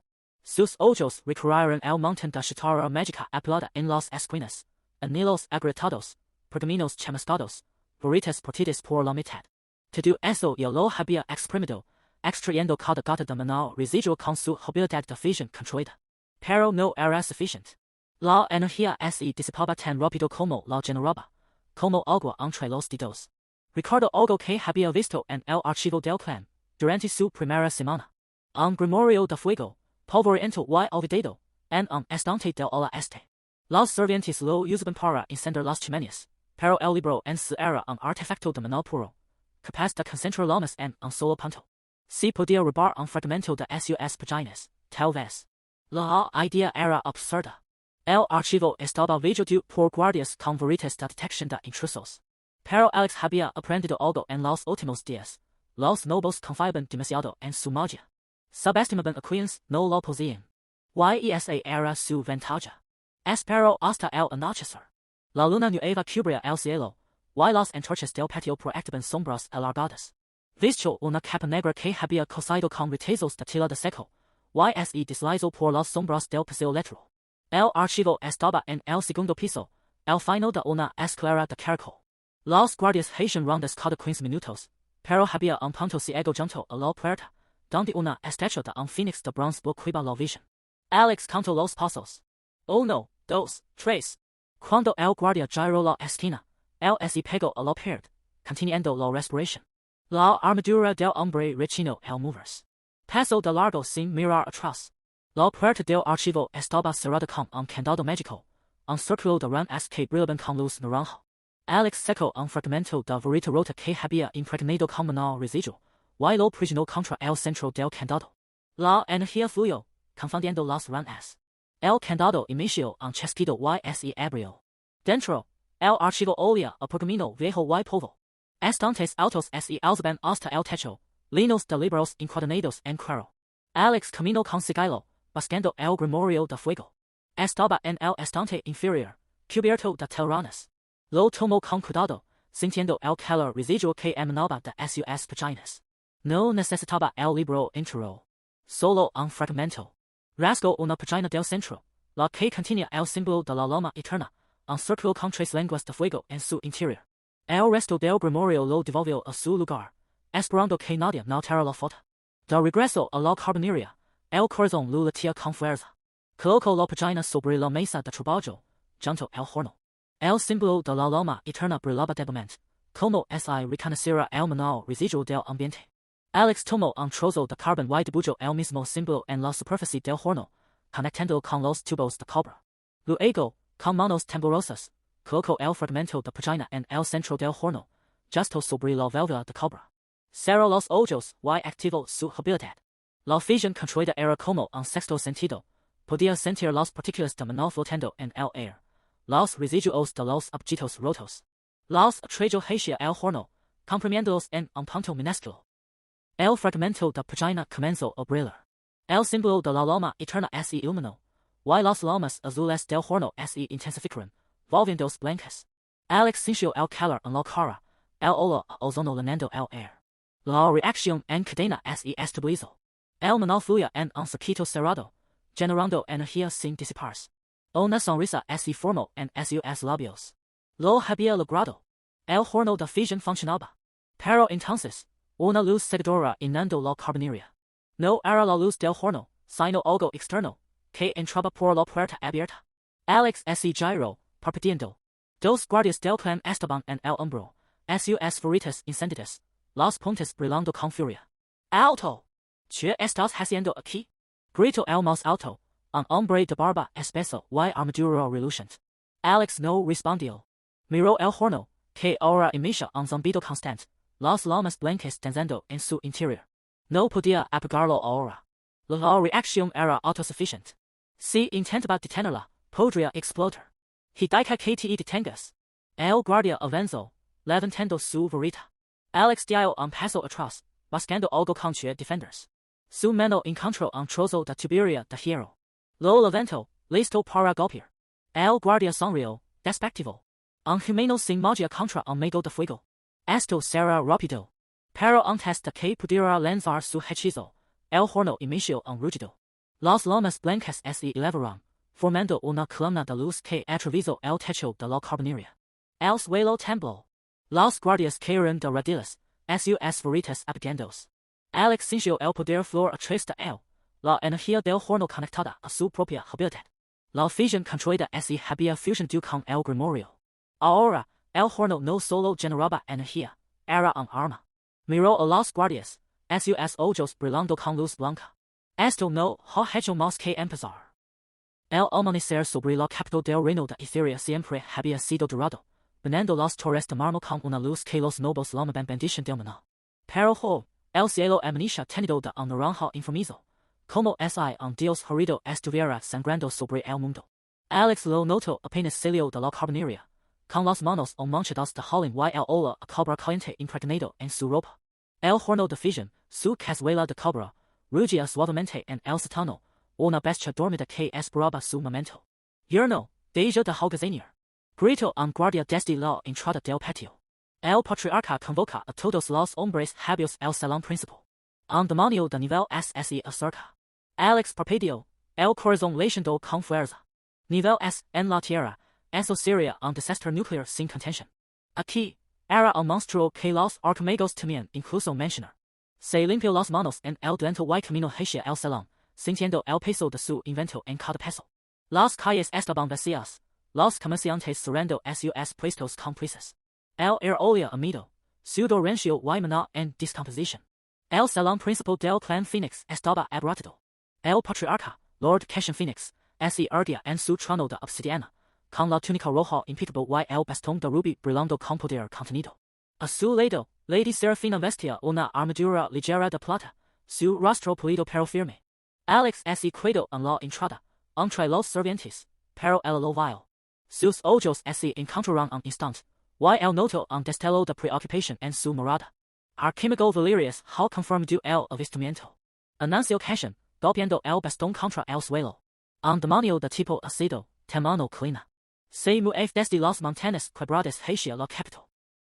Sus ojos recorrieron el montón de chatarra mágica apilada en las esquinas, anillos agrietados, pergaminos chamuscados, varitas partidas por la mitad. Todo eso ya lo había exprimido, extrayendo cada gota de maná residual con su habilidad de fusión controlada. Pero no era suficiente. La energía se disipaba tan rápido como la generaba, como agua entre los dedos. Recordó algo que había visto en el archivo del clan, durante su primera semana. Grimorio de Fuego, Polvoriento y Olvidado, and Estante del Ola Este. Los Servientes lo usaban para encender las chimeneas, pero el libro en su era artefacto de menor puro, capaz de concentrar lomas en un solo punto. Si podía robar un fragmento de sus páginas, tal vez. La idea era absurda. El archivo estaba regido por guardias con varitas de detección de intrusos. Pero Alex había aprendido algo en los últimos días. Los nobles confiaban demasiado en su magia. Subestimaban a quienes no lo poseían. Esa era su ventaja. Espero hasta el anochecer. La luna nueva cubría el cielo, y las antorchas del patio proyectaban sombras alargadas. Vistió una capa negra que había cosido con retazos de tela de seco, y se deslizó por las sombras del pasillo lateral. El archivo estaba en el segundo piso, al final de una escalera de caracol. Los guardias hacían rondas cada 15 minutos, pero había un punto ciego junto a la puerta, donde una estatua de un Fénix de bronce bloqueaba la visión. Alex contó los pasos. 1, 2, 3. Cuando el guardia giró la esquina, él se pegó a la pared, conteniendo la respiración. La armadura del hombre rechinó al moverse. Pasó de largo sin mirar atrás. La puerta del archivo estaba cerrada con un candado mágico, un círculo de ranas que brillaban con luz naranja. Alex sacó un fragmento de varita rota que había impregnado con maná residual, y lo presionó contra el centro del candado. La energía fluyó, confundiendo las ranas. El candado emitió un chasquido y se abrió. Dentro, el archivo olía a pergamino viejo y polvo. Estantes altos se alzaban hasta el techo, llenos de libros encuadernados en cuero. Alex caminó con sigilo, buscando el grimorio de fuego. Estaba en el estante inferior, cubierto de telarañas. Lo tomó con cuidado, sintiendo el calor residual que emanaba de sus páginas. No necesitaba el libro entero. Solo un fragmento. Rasgó una página del centro, la que contenía el símbolo de la loma eterna, un círculo con 3 lenguas de fuego en su interior. El resto del grimorio lo devolvió a su lugar, esperando que nadie notara la foto. De regreso a la carbonería, el corazón lo latía con fuerza. Colocó la página sobre la mesa de trabajo, junto al horno. El símbolo de la loma eterna brillaba débilmente, como si reconociera el maná residual del ambiente. Alex tomó un trozo de carbón y dibujó el mismo símbolo en la superficie del horno, conectándolo con los tubos de cobre. Luego, con manos temblorosas, colocó el fragmento de página en el centro del horno, justo sobre la válvula de cobre. Cerró los ojos y activó su habilidad. La fusión controlada era como un sexto sentido, podía sentir las partículas de maná flotando en el aire, los residuos de los objetos rotos. Los atrajo hacia el horno, comprimiéndolos en un punto minúsculo. El fragmento de página comenzó a brillar. El símbolo de la loma eterna se iluminó, y las lomas azules del horno se intensificaron, volviéndose blancas. Alex sintió el calor en la cara, el olor a ozono llenando el aire. La reacción en cadena se estabilizó. El maná fluía en un circuito cerrado, generando energía sin disiparse. Una sonrisa se formó en sus labios. Lo había logrado. El horno de fusión funcionaba. Pero entonces, una luz cegadora inundó la carbonería. No era la luz del horno, sino algo externo, que entraba por la puerta abierta. Alex se giró, parpadeando. 2 guardias del clan estaban en el hombro, sus varitas encendidas, las puntas brillando con furia. ¡Alto! ¿Qué estás haciendo aquí? Gritó el más alto, un hombre de barba espesa y armadura reluciente. Alex no respondió. Miró el horno, que ahora emitía un zumbido constante, las llamas blancas danzando en su interior. No podía apagarlo ahora. La reacción era autosuficiente. Si intentaba detenerla, podría explotar. Hidaika que te detengas. El guardia avanzó, levantando su varita. Alex dio un paso atrás, buscando algo con que defenderse. Su mano encontró un trozo de tubería de hierro. Lo levantó, listo para golpear. El guardia sonrió, despectivo. Un humano sin magia contra un mago de fuego. Esto será rápido. Pero antes de que pudiera lanzar su hechizo, el horno emitió un rugido. Las llamas blancas se elevaron, formando una columna de luz que atravesó el techo de la carbonería. El suelo tembló. Los guardias cayeron de rodillas, sus varitas apagándose. Alex sintió el poder flor atrás de él, la energía del horno conectada a su propia habilidad. La fusión controlada se había fusionado con el grimorio. Ahora, el horno no solo generaba energía, era un arma. Miró a los guardias, sus ojos brillando con luz blanca. Esto no ha hecho más que empezar. El amanecer sobre la capital del reino de Etheria siempre había sido dorado, venendo las torres de mármol con una luz que los nobles llamaban bendición del maná. Pero el cielo amanecía tenido de un naranja enfermizo, como si un dios herido estuviera sangrando sobre el mundo. Alex lo notó apenas salió de la carbonería, con las manos manchadas de hollín y el olor a cobra caliente impregnado en su ropa. El horno de fusión, su cazuela de cobra, rugía suavemente en el sótano, una bestia dormida que esperaba su momento. YERNO, deja de holgazanear. Gritó un guardia desde la entrada del patio. El patriarca convoca a todos los hombres habios al salón principal. Un demonio de nivel se acerca. Alex parpadeó, el corazón latiendo con fuerza. Nivel S en la Tierra, eso sería un desastre nuclear sin contención. Aquí, era un monstruo que los arcamagos temían incluso mencionar. Se limpió las manos en el lento y camino hacia el salón, sintiendo el peso de su invento en cada paso. Las calles estaban vacías, los comerciantes cerrando sus puestos con prisas. El air olía amido, su dorencio y maná en descomposición. El salón principal del clan Fénix estaba abarrotado. El patriarca, Lord Cashin Fénix, se erguía en su trono de obsidiana, con la túnica roja impecable y el bastón de rubí brillando con poder contenido. A su lado, Lady Seraphina vestía una armadura ligera de plata, su rostro pulido pero firme. Alex se quedó en la entrada, entre los sirvientes, pero él lo vio. Sus ojos se encontraron un instante, y él notó un destello de preocupación en su mirada. Archimago Valerius ha confirmado el avistamiento. Anunció Cashin, golpeando el bastón contra el suelo. Un demonio de tipo ácido, temano clina. Se mueve desde las montañas quebradas hacia la capital.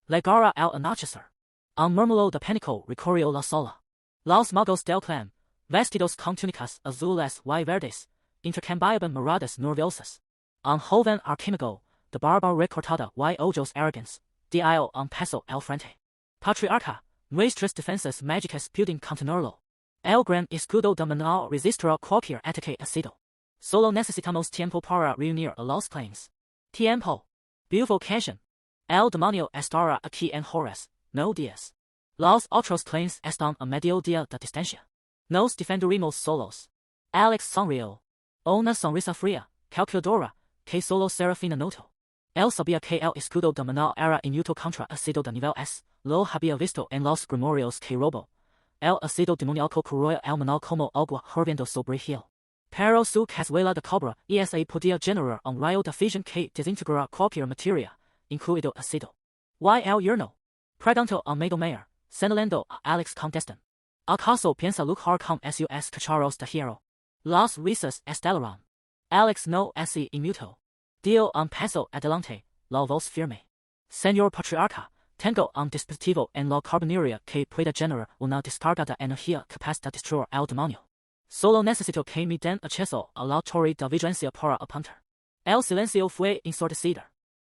Llegará al anochecer. Un murmullo de pánico recorrió la sala. Los magos del clan, vestidos con túnicas azules y verdes, intercambiaban miradas nerviosas. Un joven archimago, de barba recortada y ojos arrogantes, dio un paso al frente. Patriarca, nuestras defensas mágicas pueden contenerlo. El gran escudo de maná resistirá cualquier ataque ácido. Solo necesitamos tiempo para reunir a los clans. Tiempo. Bifurcación. El demonio estará aquí en horas, no días. Los otros clans están a medio día de distancia. Nos defenderemos solos. Alex sonrió. Una sonrisa fría, calculadora, que solo Seraphina notó. Él sabía que el escudo de maná era inútil contra ácido de nivel S, lo había visto en los grimorios que robó. El ácido demoníaco corroe el maná como agua hirviendo sobre hiel. Pero su cazuela de cobra podía generar un rayo de fusión que desintegrara cualquier materia, incluido ácido. ¿Y el yerno? Preguntó el mago mayor, señalando a Alex con desdén. ¿Acaso piensa luchar con sus cacharros de hierro? Las risas estallaron. Alex no se inmutó. Dio un paso adelante, la voz firme. Señor Patriarca, tengo un dispositivo en la carbonería que puede generar una descarga de energía capaz de destruir al demonio. Solo necesito que me den acceso a la torre de vigilancia para apuntar. El silencio fue ensordecido.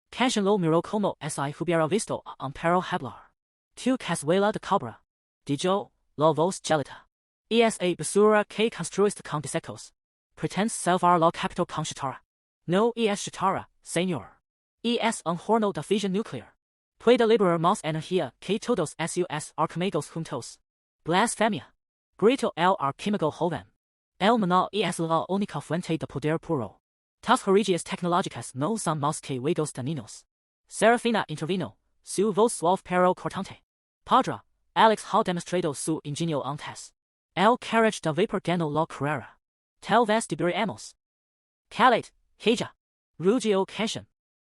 Cashin lo miró como si hubiera visto a un perro hablar. Tu cazuela de cobra. Dijo, la voz gelida. Esa basura que construiste con desechos. Pretendes salvar la capital con chatarra. No es chatarra, señor. Es un horno de fusión nuclear. Puede liberar más energía que todos sus arcamagos juntos. Blasfemia. Gritó el archimago joven. El maná es la única fuente de poder puro. Las herejías tecnológicas no son más que juegos de niños. Seraphina intervino, su voz suave pero cortante. Padre, Alex ha demostrado su ingenio antes. El carriage de vapor ganó la carrera. Tal vez deberíamos. Calid, Heja. Rugió Cashin.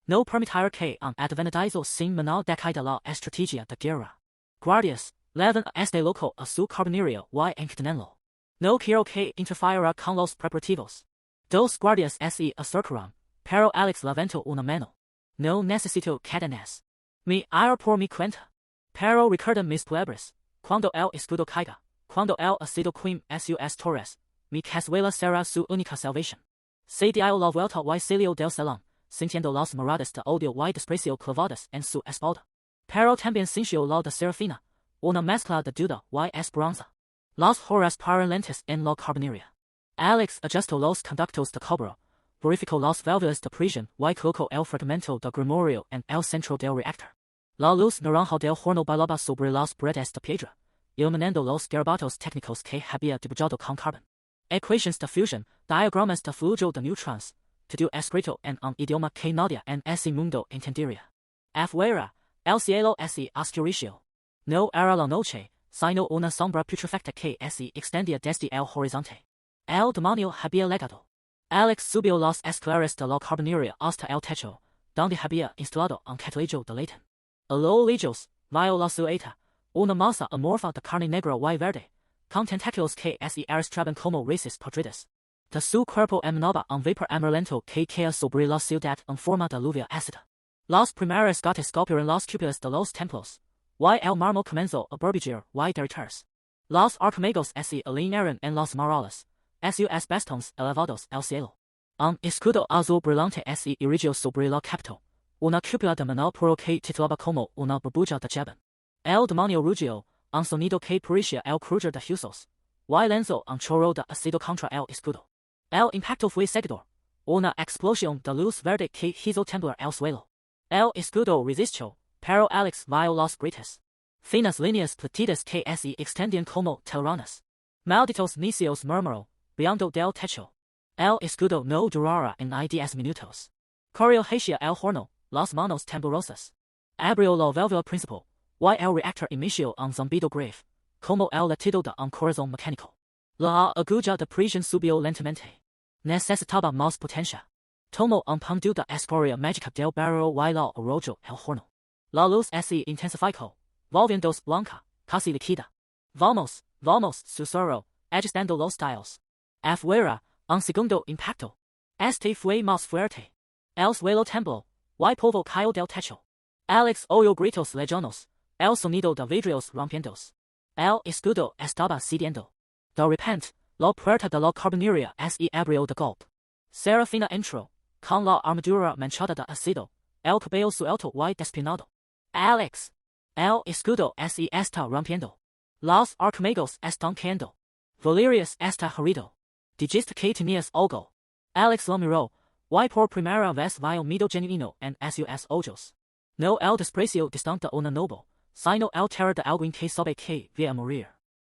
No permitir que un advenedizo sin maná decida la estrategia de guerra. Guardias, leven a este loco a su carbonería y encadenenlo. No quiero que interfiera con los preparativos. Dos guardias se acercaron, pero Alex levantó una mano. No necesito cadenas. Me iré por mi cuenta. Pero recuerda mis palabras. Cuando el escudo caiga, cuando el ácido queme sus torres, mi cazuela será su única salvación. Se dio la vuelta y salió del salón, sintiendo las miradas de odio y desprecio clavadas en su espalda. Pero también sintió la de Seraphina, una mezcla de duda y esperanza. Las horas paran lentas en la carbonería. Alex ajustó los conductos de cobra, verificó las válvulas de presión y colocó el fragmento de grimorio en el centro del reactor. La luz naranja del horno bailaba sobre las paredes de piedra, iluminando los garabatos técnicos que había dibujado con carbón. Equations de fusión, diagramas de flujo de neutrones, todo escrito en un idioma que nadie en ese mundo entendería. Afuera, el cielo es oscuro. No era la noche, sino una sombra putrefacta que se extendía desde el horizonte. El demonio había llegado. Alex subió las escaleras de la carbonería hasta el techo, donde había instalado un catalillo de latón. A lo lejos, vio la sueta, una masa amorfa de carne negra y verde, con tentáculos que se arrastraban como raíces podridas. De su cuerpo emanaba un vapor amarillento que caía sobre la ciudad en forma de lluvia ácida. Las primeras gotas golpearon las cúpulas de los templos, y el mármol comenzó a burbujir y derretirse. Los arcángels se alinearon en las murallas, sus bastones elevados al cielo. Un escudo azul brillante se erigió sobre la capital, una cúpula de metal puro que titulaba como una burbuja de jabón. El demonio rugió, un sonido que parecía el crujir de huesos, y lanzó un chorro de ácido contra el escudo. El impacto fue seguidor, una explosión de luz verde que hizo temblar el suelo. El escudo resistió, pero Alex vio las grietas. Finas líneas platidas que se extendían como telarañas. Malditos necios murmuró, viendo del techo. El escudo no durará en 10 minutos. Corrió hacia el horno, las manos temblorosas. Abrió la válvula principal, y el reactor emitió un zumbido grave, como el latido de un corazón mecánico. La aguja de presión subió lentamente. Necesitaba más potencia. Tomó un puñado de escoria mágica del barro y la arrojó el horno. La luz se intensificó, volviéndose blanca, casi líquida. Vamos, vamos, susurró, ajustando los dials. Afuera, un segundo impacto. Este fue más fuerte. El suelo tembló, y polvo cayó del techo. Alex oyó gritos lejanos, el sonido de vidrios rompiéndose. El escudo estaba cediendo. De repente, la puerta de la carbonería se abrió de golpe. Seraphina entró, con la armadura manchada de ácido, el cabello suelto y despeinado. Alex, el escudo se está rompiendo. Los arcángels están cayendo. Valerius está herido. Dijiste que tenías algo. Alex lo miró, y por primera vez vio miedo genuino en sus ojos. No el desprecio distante una noble, sino el terror de alguien que sabe que va a morir.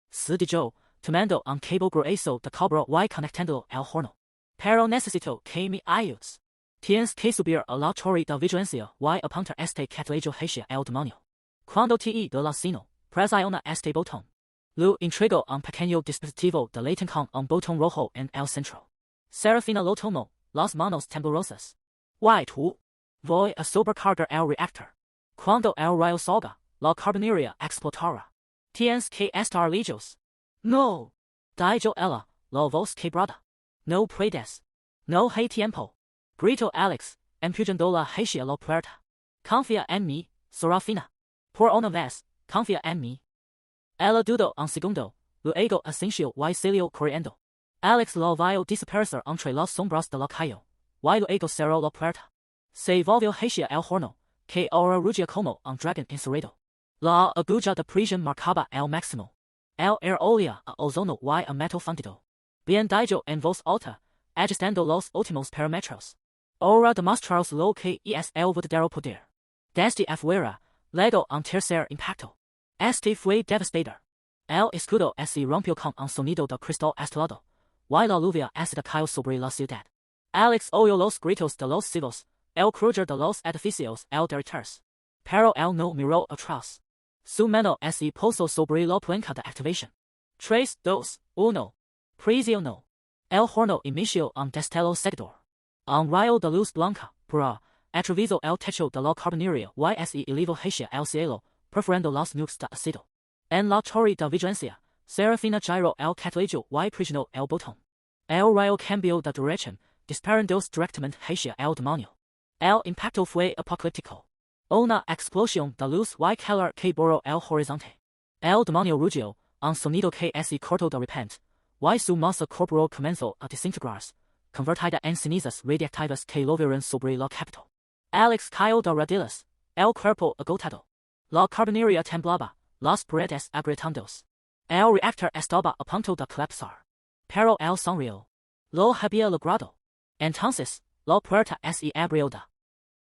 Se dijo, tomando un cable grueso de cobre y conectándolo al horno. Pero necesito que me ayudes. Tienes que subir a la torre de vigilancia y apuntar este catalillo hacia el demonio. Cuando te de la sino, presiona este botón. Lu entregó un pequeño dispositivo de latón con un botón rojo en el centro. Seraphina lo tomó, las manos temblorosas. Y tú, voy a sobrecargar el reactor. Cuando el rayo salga, la carbonería explotará. Tienes que estar listos. No. Dijo ella, la voz quebrada. No puedes. No hay tiempo. Gritó Alex, empujándola hacia la puerta. Confía en mí, Seraphina. Por una vez, confía en mí. Ella dudó un segundo, luego asintió y salió corriendo. Alex la vio desaparecer entre las sombras de la calle, y luego cerró la puerta. Se volvió hacia el horno, que ahora rugía como un dragón encerrado. La aguja de presión marcaba el máximo. El air olía a ozono y a metal fundido. Bien dijo en voz alta, ajustando los últimos parámetros. Ahora demostraros lo que es el verdadero poder. Desde afuera, luego un tercer impacto. Este fue devastador. El escudo se rompió con un sonido de cristal estelado, y la lluvia ácida cayó sobre la ciudad. Alex oyó los gritos de los civiles, el crujir de los edificios al derretirse. Pero él no miró atrás. Su mano se posó sobre la palanca de activación. 3, 2, 1. Presionó. El horno emitió un destello seguidor. Un rayo de luz blanca, pura, atravesó el techo de la carbonería y se elevó hacia el cielo, perforando las nubes de ácido. En la torre de vigilancia, Seraphina giró el catalillo y presionó el botón. El rayo cambió de dirección, disparándose directamente hacia el demonio. El impacto fue apocalíptico. Una explosión de luz y calor que borró el horizonte. El demonio rugió, un sonido que se cortó de repente, y su masa corporal comenzó a desintegrarse, convertida en cenizas radiactivas que llovieron sobre la capital. Alex cayó de rodillas, el cuerpo agotado. La carbonería temblaba, las paredes agrietándose. El reactor estaba a punto de colapsar. Pero él sonrió. Lo había logrado. Entonces, la puerta se abrió.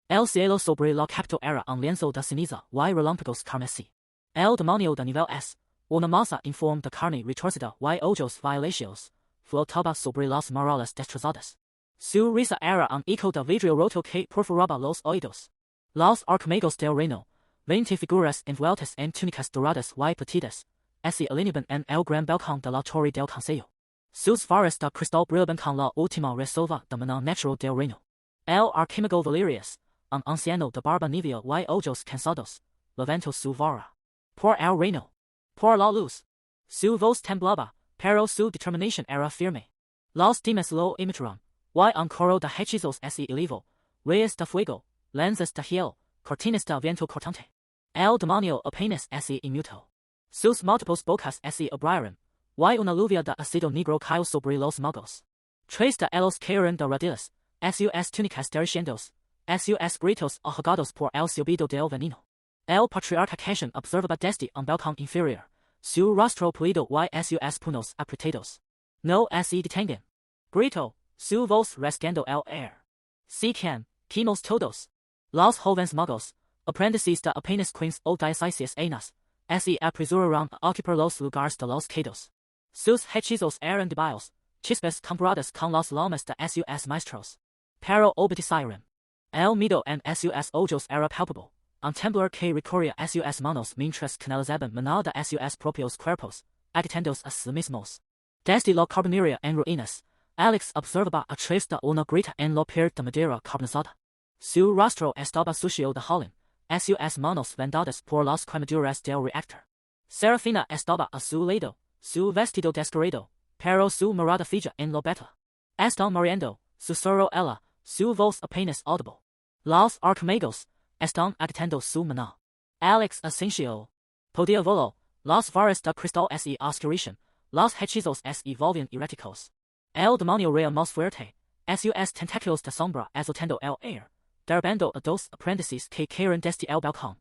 El cielo sobre la capital era un lienzo de ceniza y relámpagos carmesí. El demonio de Nivel es una masa en forma de carne retorcida y ojos violáceos, flotaba sobre las murallas destrozadas. Su risa era un eco de vidrio roto que perforaba los oídos. Los arcángels del reino, 20 figuras envueltas en túnicas doradas y platidas, se alineaban en el gran balcón de la torre del consejo. Sus varas de cristal brillaban con la última reserva de maná natural del reino. El archimago Valerius, un anciano de barba nívea y ojos cansados, levantó su vara. Por el reino. Por la luz. Su voz temblaba, pero su determinación era firme. Los demás lo imitaron, y un coro de hechizos se elevó, rayos de fuego, lanzas de hielo, cortinas de viento cortante. El demonio apenas se inmutó. Sus múltiples bocas se abrieron, y una lluvia de ácido negro cayó sobre los magos. Tres de ellos cayeron de rodillas, sus túnicas derritiéndose, sus gritos ahogados por el silbido del veneno. El patriarca Cashan observaba desde un balcón inferior, su rostro pulido y sus puños apretados. No se detengan. Gritó, su voz rasgando el air. Si can, quimos todos. Los jóvenes magos, aprendices de apenas 15 o 16 años, se apresuraron a ocupar los lugares de los caídos. Sus hechizos eran débiles, chispas comparadas con las llamas de sus maestros. Pero obedecieron. El miedo en sus ojos era palpable, un temblor que recorría sus manos mientras canalizaban maná de sus propios cuerpos, agitándose a sí mismos. Desde la carbonería en ruinas, Alex observaba a través de una grieta en la pared de madera carbonizada. Su rostro estaba sucio de hollín, sus manos vendadas por las quemaduras del reactor. Seraphina estaba a su lado, su vestido desgarrado, pero su mirada fija en la beta. Están muriendo, susurró ella, su voz apenas audible. Los arcángels están agitando su maná. Alex asintió. Podía volar, las varas de cristal se oscurecen, los hechizos se volvían erráticos. El demonio reía más fuerte, sus tentáculos de sombra azotando el air, derribando a dos aprendices que cayeron desde el balcón,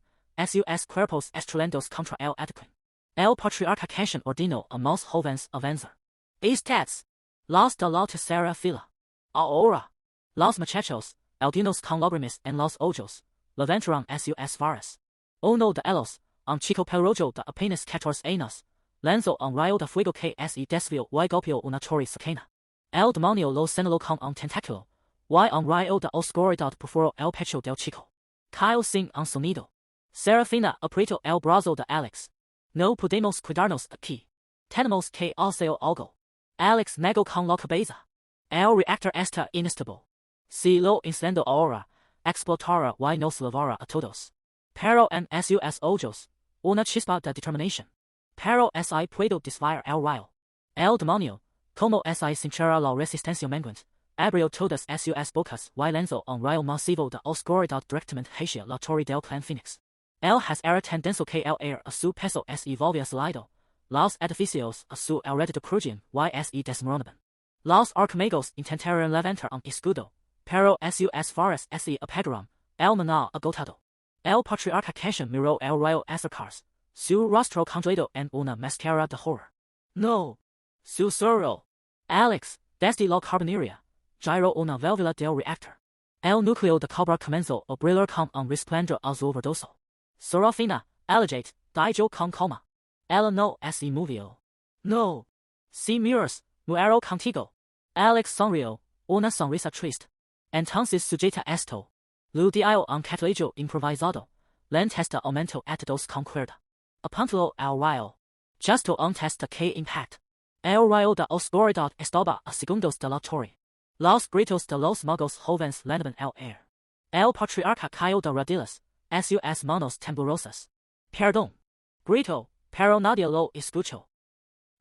sus cuerpos estrellándose contra el adoquín. El patriarca Cashan ordenó a más jóvenes avanzar. Estas, los de la tercera fila. Ahora, los muchachos, algunos con lágrimas en los ojos, levantaron sus varas. Uno de ellos, un chico pelirrojo de apenas 14 años, lanzó un rayo de fuego que se desvió y golpeó una torre cercana. El demonio lo señaló con un tentáculo, y un rayo de oscuridad perforó el pecho del chico. Cayó sin un sonido. Seraphina apretó el brazo de Alex. No podemos cuidarnos aquí. Tenemos que hacer algo. Alex negó con la cabeza. El reactor está inestable. Si lo enciendo ahora, explotará y nos llevará a todos. Pero en sus ojos, una chispa de determinación. Pero si puedo desviar el rayo. El demonio, como si sintiera la resistencia menguante, abrió todas sus bocas y lanzó un rayo masivo de oscuridad directamente hacia la torre del clan Fénix. El has era tan denso que el air a su peso se volvía sólido, los edificios a su alrededor crujían y se desmoronaban. Los arcángels intentaron levantar un escudo, pero sus varas se apagaron, el maná agotado. El patriarca Cashan miró el rayo acercarse, su rostro congelado en una máscara de horror. No. Susurró. Alex, desde la carbonería, giró una válvula del reactor. El núcleo de cobra comenzó a brillar con un resplandor azul verdoso. Seraphina, allegate, dijo con calma. Ella no se movió. No. Si miras, muero contigo. Alex sonrió, una sonrisa triste. Entonces sujeta esto. Lo dio un catalillo improvisado. Lentes de aumento a todos con cuerda. Apuntalo al rayo. Justo antes de que impact. El rayo de oscuridad estaba a segundos de la torre. Los gritos de los magos jóvenes llenaban el air. El patriarca cayó de rodillas, sus manos temblorosas. Perdón. Gritó, pero nadie lo escuchó.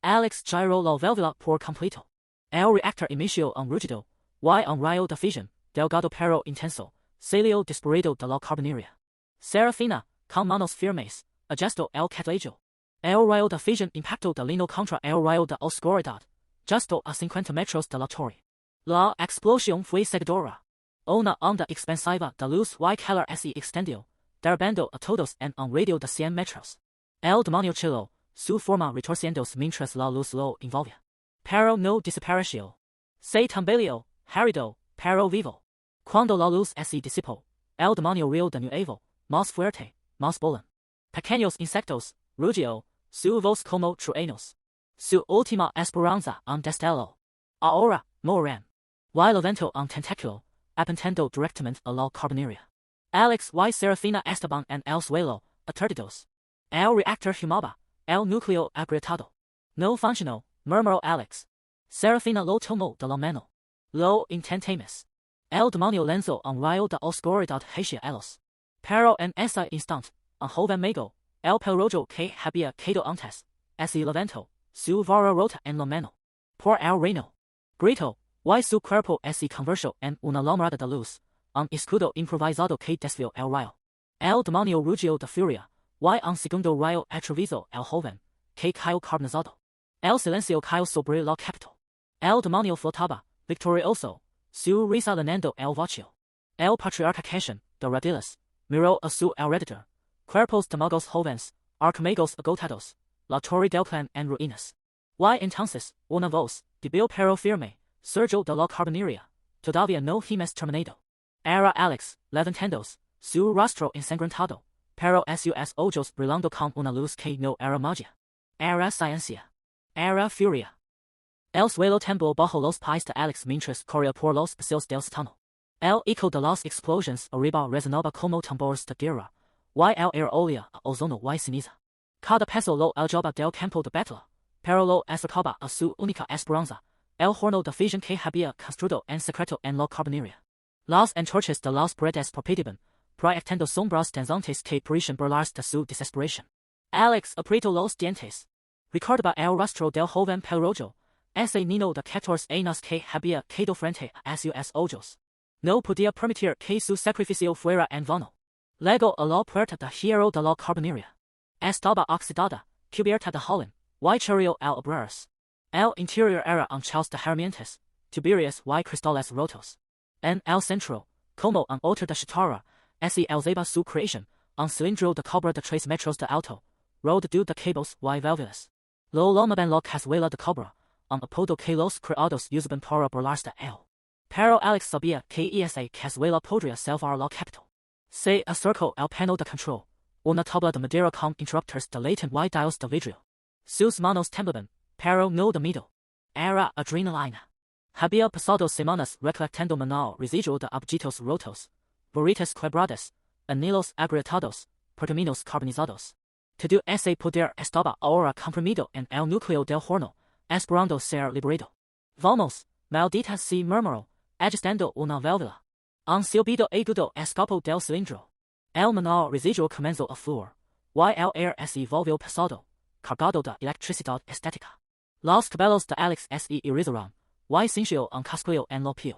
Alex giró la válvula por completo. El reactor emitió un rugido, y un rayo de fusión, delgado pero intenso, salió disparado de la carbonería. Seraphina, con manos firmes, ajustó el catalillo. El rayo de fusión impactó de lleno contra el rayo de oscuridad, justo a 50 metros de la torre. La explosión fue cegadora. Una onda expansiva de luz y calor se extendió, derribando a todos en un radio de 100 metros. El demonio chilló, su forma retorciéndose mientras la luz lo envolvía. Pero no desapareció. Se tambaleó, herido, pero vivo. Cuando la luz se disipó, el demonio rió de nuevo, más fuerte, más bolón. Pequeños insectos, rugió, su voz como truenos. Su última esperanza un destello. Aora, Moran. Y Levento on Tentaculo, Apentando Directamente a la Carbonaria. Alex y Seraphina Esteban and el Suelo, Atertidos. El Reactor Humaba, el Núcleo Agrietado. No Functional, murmuró Alex. Seraphina lo tomo de la mano. Lo intentamos. El demonio lenzo en rayo de oscuridad hacia ellos. Pero en ese instante, un joven mago, el pelrojo que había quedado antes, ese levantó, su vara rota en la mano. Por el reino. Gritó, y su cuerpo se convirtió en una lámpara de luz, un escudo improvisado que desvió el rayo. El demonio rugió de furia, y un segundo rayo atravesó el joven, que cayó carbonizado. El silencio cayó sobre la capital. El demonio flotaba, victorioso, su risa llenando el vacío. El patriarca Cashan, de rodillas, miró a su alrededor. Cuerpos de magos jóvenes, arcamagos agotados, la torre del clan en ruinas. Y entonces, una voz, débil pero firme, surgió de la carbonaria. Todavía no hemos terminado. Era Alex, levantándose, su rostro ensangrentado, pero sus ojos brillando con una luz que no era magia. Era ciencia. Era furia. El suelo tembló bajo los pies de Alex mientras corría por los pasillos del sótano. El eco de las explosiones arriba resonaba como tambores de guerra, y el aire olía a ozono y ceniza. Cada paso lo aljaba del campo de batalla, pero lo acercaba a su única esperanza, el horno de fusión que había construido en secreto en la carbonaria. Las antorchas de las paredes palpitaban, proyectando sombras danzantes que parecían burlarse de su desesperación. Alex apretó los dientes. Recordaba el rostro del joven pelrojo, ese niño de 14 años que había quedado frente a sus ojos. No podía permitir que su sacrificio fuera en vano. Llegó a la puerta de hierro de la carbonaria. Estaba oxidada, cubierta de hollín, y chorreó al abrirse. El interior era un chaos de herramientas, tuberías y cristales rotos. En el centro, como un otro de chatarra, se alzaba su creación, un cilindro de cobre de 3 metros de alto, rodeado de cables y válvulas. Lo llamaban la cazuela de cobre, un apodo que los criados usaban para burlarse de él. Pero Alex sabía que esa cazuela podría salvar la capital. Se acercó al panel de control, una tabla de madera con interruptores de latón y dials de vidrio. Sus manos temblaban, pero no de miedo. Era adrenalina. Había pasado semanas recolectando maná residual de objetos rotos, bolitas quebradas, anillos agrietados, pergaminos carbonizados. Todo ese poder estaba ahora comprimido en el núcleo del horno, esperando ser liberado. Vamos, maldita si murmuró, ajustando una válvula. Un silbido agudo escapó del cilindro. El maná residual comenzó a fluir, y el aire se volvió pesado, cargado de electricidad estática. Los cabellos de Alex se erizaron, y sintió un casquillo en la piel.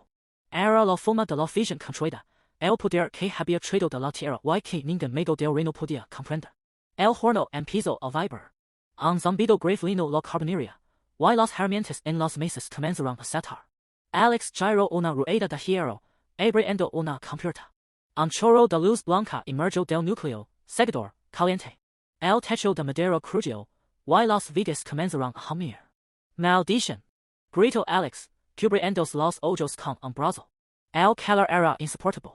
Era la fuma de la fusión construida, el poder que había traído de la tierra y que ningún mago del reino podía comprender. El horno empezó a vibrar. Un zumbido grave llenó la carbonaria, y las herramientas en las mesas comenzaron a saltar. Alex giró una rueda de hierro, abriendo una compuerta. Un chorro de luz blanca emergió del núcleo, seguidor, caliente. El techo de madera crujió, y las vigas comenzaron a humir. Maldición! Gritó Alex, cubriendo los ojos con un brazo. El calor era insoportable.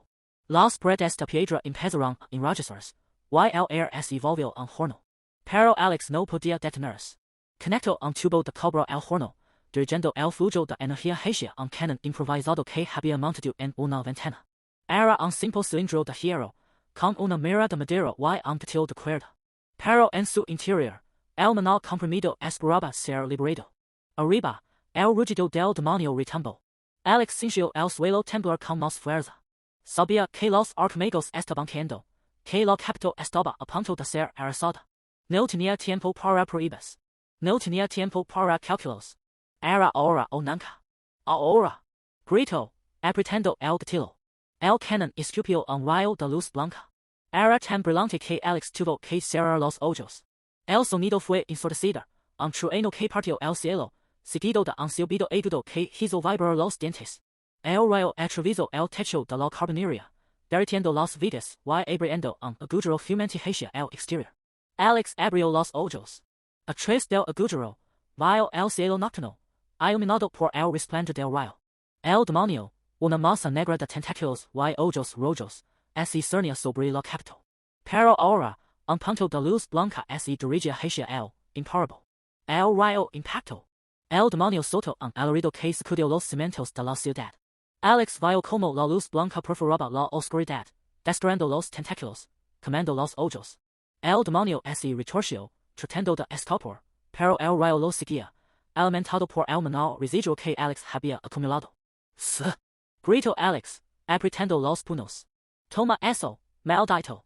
Las paredes de piedra empezaron a enrojecerse, y el aire se volvió un horno. Pero Alex no podía detenerse. Conectó un tubo de cobre al horno, dirigiendo el flujo de energía hacia un cañón improvisado que había montado en una ventana. Era un simple cilindro de hierro, con una mira de madera y un gatil de cuerda. Pero en su interior, el maná comprimido esperaba ser liberado. Arriba, el rugido del demonio retumbó. Alex sintió el suelo temblar con más fuerza. Sabía que los arcamagos estaban cayendo, que la capital estaba a punto de ser arrasada. No tenía tiempo para pruebas. No tenía tiempo para cálculos. Era ahora o nunca. Ahora! Gritó, apretando el gatillo. El cañón escupió un rayo de luz blanca. Era tan brillante que Alex tuvo que cerrar los ojos. El sonido fue ensordecido, un trueno que partió el cielo, seguido de un silbido agudo que hizo vibrar los dientes. El rayo atravesó el techo de la carbonaria, derritiendo las vigas y abriendo un agujero fumante hacia el exterior. Alex abrió los ojos. A través del agujero, vio el cielo nocturno, iluminado por el resplandor del rayo. El demonio, una masa negra de tentáculos y ojos rojos, se cernía sobre la capital. Pero ahora, un punto de luz blanca se dirigía hacia él, imparable. El rayo impactó. El demonio soto en el herido que sacudió los cimientos de la ciudad. Alex vio como la luz blanca perforaba la oscuridad, destruyendo los tentáculos, quemando los ojos. El demonio se retorció, tratando de escapar, pero el rayo lo seguía, alimentado por el maná residual que Alex había acumulado. ¡Sss! Gritó Alex, apretando los puños. Toma eso, maldito.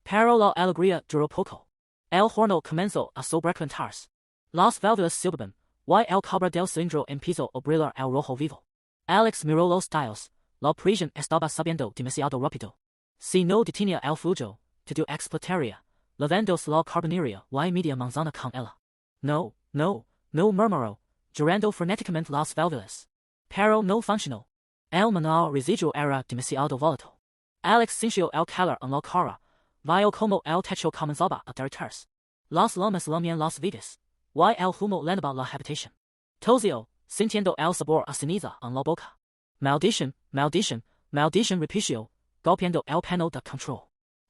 Pero la alegría duró poco. El horno comenzó a sobrecalentarse. Las válvulas silbaban, y el cabra del cilindro empezó a brillar el rojo vivo. Alex miró los dials, la presión estaba subiendo demasiado rápido. Si no detenía el flujo, todo explotaría, levándose la carbonería y media manzana con ella. No, murmuró, girando frenéticamente las válvulas. Pero no funcionó. El maná residual era demasiado volátil. Alex sintió el calor en la cara, vio como el techo comenzaba a derretirse. Las llamas lamían las vigas, y el humo llenaba la habitación. Tosió, sintiendo el sabor a ceniza en la boca. Maldición, repitió, golpeando el panel de control.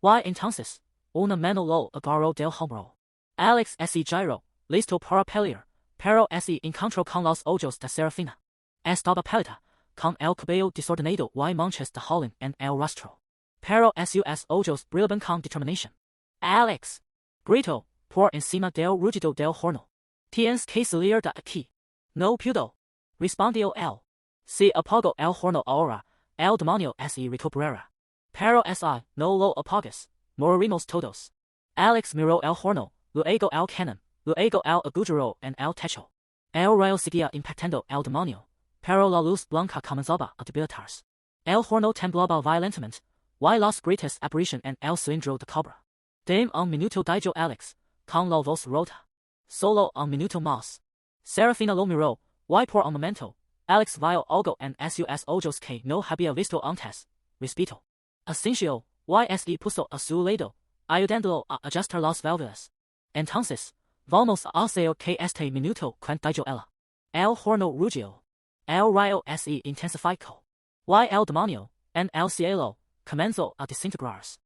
Y entonces, una mano lo agarró del hombro. Alex se giró, listo para pelear, pero se encontró con los ojos de Seraphina. Estaba pálida, con el cabello desordenado y manchas de hollín en el rostro. Pero sus ojos brillaban con determinación. Alex, gritó, por encima del rugido del horno. Tienes que salir de aquí. No puedo, respondió él. Si apago el horno ahora, el demonio se recuperará. Pero si no lo apagas, moriremos todos. Alex miró el horno, luego el cañón, luego el agujero en el techo. El rayo seguía impactando el demonio, pero la luz blanca comenzaba a debilitarse. El horno temblaba violentamente, y las gritas aparecían en el cilindro de cabra. Dame un minuto dijo Alex, con la voz rota. Solo un minuto más. Seraphina lo miró, y por un momento, Alex vio algo en sus ojos que no había visto antes, respeto. Asintió, y se puso a su lado, ayudándolo a ajustar las válvulas. Entonces, vamos a hacer que este minuto cuente dijo ella. El horno rugió. El rayo se intensificó. Y el demonio, en el cielo, comenzó a desintegrarse.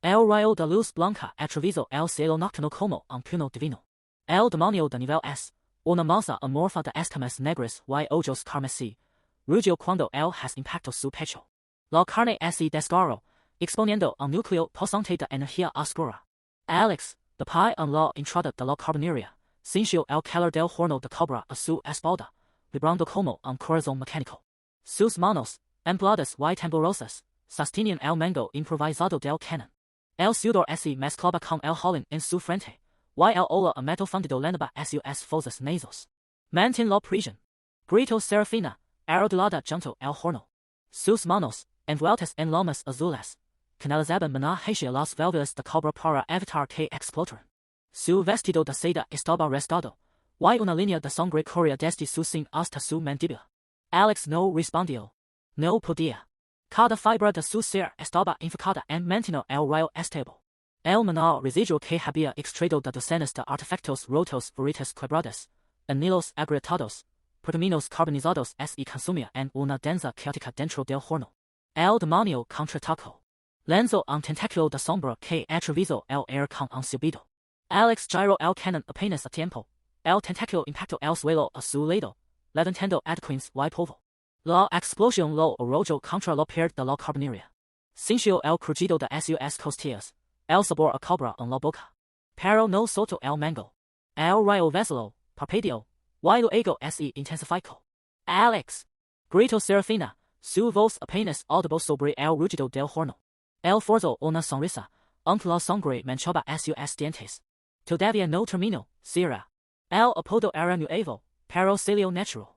El rayo de luz blanca atravesó el cielo nocturno como un puño divino. El demonio de Nivel es una masa amorfa de escamas negras y ojos carmesí, rugió cuando él impactó su pecho. La carne se desgarró, exponiendo un núcleo pulsante de energía oscura. Alex, de pie en la entrada de la carbonería, sintió el calor del horno de cabra a su espalda, vibrando como un corazón mecánico. Sus manos, empoladas y temblorosas, sostenían el mango improvisado del cañón. El sudor se mezclaba con el hollín en su frente, y el olor a metal fundido llenaba sus fosas nasales. Mantén la presión, gritó Seraphina, arrodillada junto al horno. Sus manos, envueltas en lomas azules, canalizaban maná hacia las válvulas de cabra para evitar que explotaran. Su vestido de seda estaba rasgado, y una línea de sangre corría desde su sien hasta su mandíbula. Alex no respondió. No podía. Cada fibra de su ser estaba enfocada en mantener el rayo estable. El maná residual que había extraído de docenas de artefactos rotos, varitas quebradas, anillos agrietados, pergaminos carbonizados se consumía en una danza caótica dentro del horno. El demonio contraatacó. Lanzó un tentáculo de sombra que atravesó el aire con un silbido. Alex giró el cañón apenas a tiempo. El tentáculo impactó el suelo a su lado, levantando adoquines y polvo. La explosión lo arrojó contra la pared de la carbonería. Sintió el crujido de sus costillas, el sabor a cabra en la boca. Pero no soltó el mango. El rayo vaciló, parpadeó, y luego se intensificó. Alex, gritó Seraphina, su voz apenas audible sobre el rugido del horno. Él forzó una sonrisa, aunque la sangre manchaba sus dientes. Todavía no terminó, Sierra. El apodo era nuevo, pero salió natural.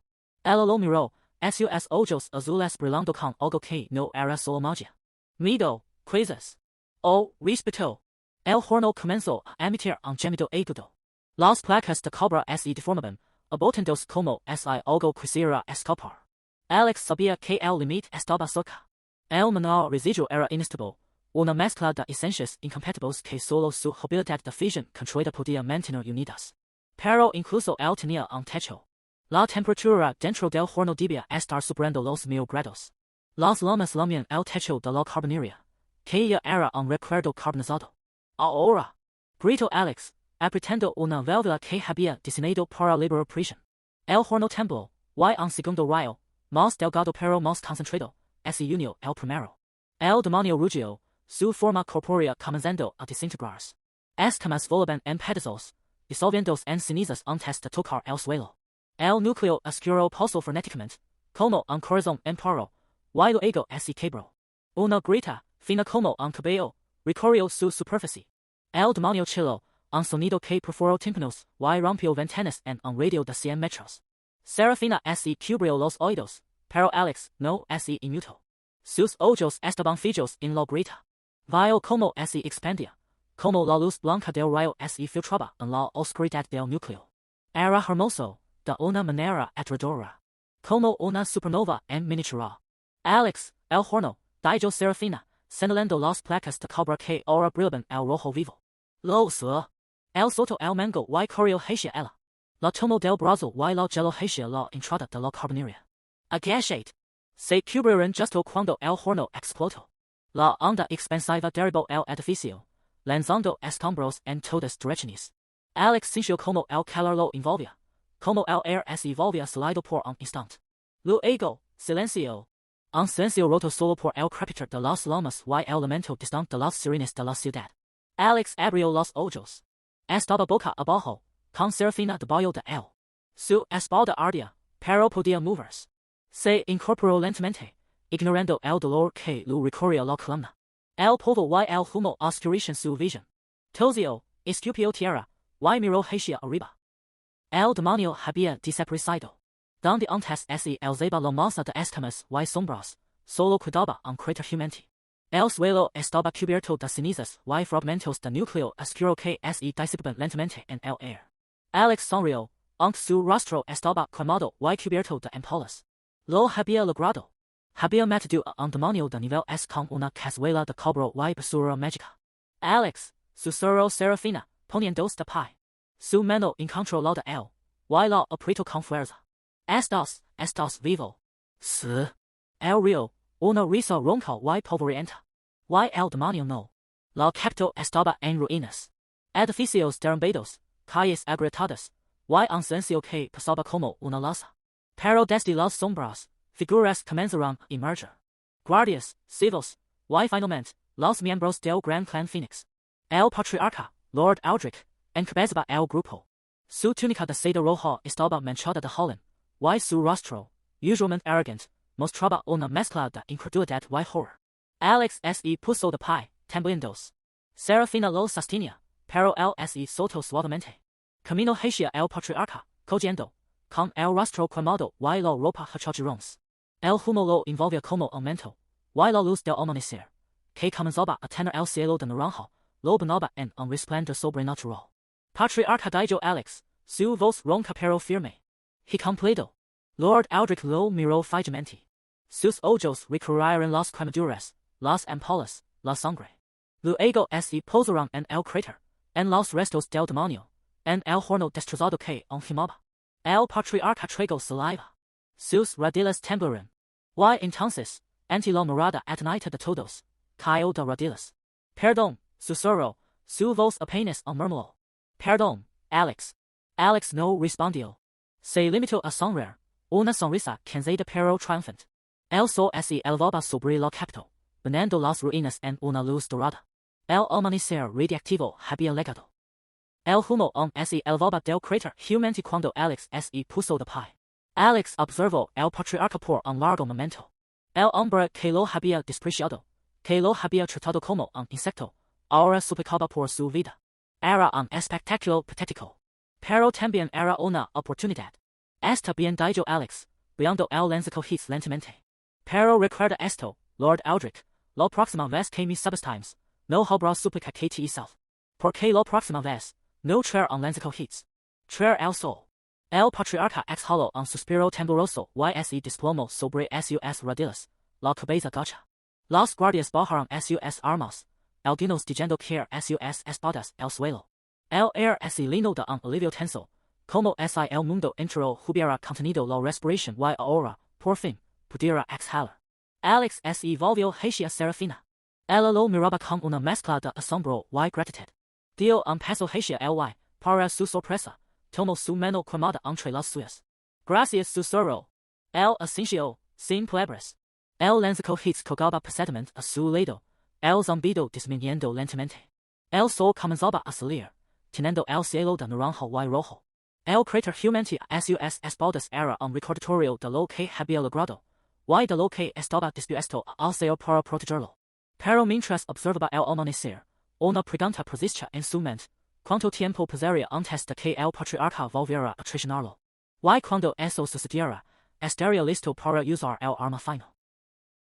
Ella lo miró, sus ojos azules brillando con algo que no era solo magia. Miedo, quizás. Oh, respetó. El horno comenzó a emitir un gemido agudo. Las placas de cabra se deformaban, abotándose como si algo quisiera escapar. Alex sabía que el límite estaba cerca. El maná residual era inestable, una mezcla de esencias incompatibles que solo su habilidad de fusión controlada podía mantener unidas. Pero incluso él tenía un techo. La temperatura dentro del horno debía estar superando los 1000 grados. Las llamas lamían el techo de la carbonería, que ya era un recuerdo carbonizado. Ahora, gritó Alex, apretando una válvula que había diseñado para liberar presión. El Horno Temple, y en segundo rayo, más delgado pero más concentrado, ese unio el primero. El demonio rugió, su forma corpórea comenzando a desintegrarse. Escamas volaban en pedazos, disolviéndose en cenizas antes de tocar el suelo. El núcleo oscuro pulsó frenéticamente, como un corazón en paro, y luego se quebró. Una grita, fina como un cabello, recorrió su superficie. El demonio chilló, un sonido que perforó tímpanos y rompió ventanas en un radio de 100 metros. Seraphina se cubrió los oídos, pero Alex no se inmutó. Sus ojos estaban fijos en la grita. Vio como se expandía, como la luz blanca del rayo se filtraba en la oscuridad del núcleo. Era hermoso, de una manera aterradora. Como una supernova en miniatura. Alex, el horno, dijo Seraphina, señalando las placas de cobre que ahora brillaban al rojo vivo. Lo sé. El soto el mango y corrió hacia ella. La tomó del brazo y la geló hacia la entrada de la carbonería. Agachate. Se cubrieron justo cuando el horno explotó. La onda expansiva derribó el edificio, lanzando escombros en todas direcciones. Alex sintió como el calor lo envolvía, como el aire se volvía sólido por un instante. Luego, silencio. Un silencio roto solo por el crepitar de las llamas y el lamento distante de las sirenas de la ciudad. Alex abrió los ojos. Estaba boca abajo, con Seraphina debajo de él. Su espalda ardía, pero podía moverse. Se incorporó lentamente, ignorando el dolor que lo recorría la columna. El polvo y el humo oscurecen su visión. Tosió, escupió tierra, y miró hacia arriba. El demonio había desaparecido. Donde antes se alzaba la masa de escamas y sombras, solo quedaba un cráter gigante. El suelo estaba cubierto de cenizas y fragmentos de núcleo oscuro que se disipaban lentamente en el aire. Alex sonrió, aunque su rostro estaba quemado y cubierto de ampollas. Lo había logrado. Había matado a un demonio de nivel S con una cazuela de cobre y basura mágica. Alex, susurró Seraphina, poniéndose de pie. Su mano encontró la de él, y la apretó con fuerza. Estás vivo. Sí. El río, una risa ronca y polvorienta. Y el demonio no. La capital estaba en ruinas. Edificios derrumbados, calles agrietadas, y un silencio que pasaba como una losa. Pero desde las sombras, figuras comenzaron a emerger. Guardias, civiles, y finalmente, los miembros del gran clan Fénix. El patriarca, Lord Aldrich, encabezaba el grupo. Su túnica de seda roja estaba manchada de hollín, y su rostro, usualmente arrogante, mostraba una mezcla de incredulidad y horror. Alex se puso de pie, temblando. Seraphina lo sostenía, pero él se soltó suavemente. Camino hacia el patriarca, cogiendo, con el rostro quemado y la ropa hecha jirones. El humo lo envolvía como un manto, y la luz del amanecer, que comenzaba a tener el cielo de naranja, lo bañaba en un resplandor sobrenatural. Patriarca dijo Alex, su voz ronca pero firme. He completo. Lord Aldrich lo miró fijamente. Sus ojos recorrieron las quemaduras, las ampollas, la sangre. Luego se posaron en el cráter, en los restos del demonio, en el horno destrozado que quemaba. El patriarca tragó saliva. Sus rodillas temblaron. Y entonces, ante la mirada atónita de todos, cayó de rodillas. Perdón, susurró, su voz apenas murmuró. Perdón, Alex. Alex no respondió. Se limitó a sonreír, una sonrisa cansada pero triunfante. El sol se elevaba sobre la capital, bañando las ruinas en una luz dorada. El amanecer radiactivo había llegado. El humo se elevaba del cráter humeante cuando Alex se puso de pie. Alex observó el patriarca por un largo momento. El hombre que lo había despreciado, que lo había tratado como un insecto, ahora suplicaba por su vida. Era un espectáculo patético. Pero también era una oportunidad. Está bien, dijo Alex, viendo el lenzacojíz lentamente. Pero recuerda esto, Lord Aldrich, la próxima vez que me subestimes, no habrá súplica que te self. Porque la próxima vez, no traer un lenzacojíz. Traer el sol. El patriarca exhaló un suspiro tembloroso y se desplomó sobre sus rodillas, la cabeza gacha. Los guardias bajaron sus armas, algunos diciendo caer sus espadas al suelo. El aire se llenó de un alivio tenso, como si el mundo entero hubiera contenido la respiración y ahora, por fin, pudiera exhalar. Alex se volvió hacia Seraphina. Ella lo miraba con una mezcla de asombro y gratitud. Dio un paso hacia él y, para su sorpresa, tomó su mano quemada entre las suyas. Gracias Sussurro. El Ascencio, sin palabras. El lenzico hits cogaba perseguimiento a su lado. El zumbido disminuyendo lentamente. El sol comenzaba a salir, teniendo el cielo de naranja y rojo. El crater humanity a sus espaldas era un recordatorio de lo que había logrado, y de lo que estaba dispuesto a hacer para protegerlo. Pero mientras observaba el amanecer, una pregunta persistía en su mente: ¿cuánto tiempo pasaría antes de que el patriarca volviera a traicionarlo? Y cuando eso sucediera, estaría listo para usar el arma final.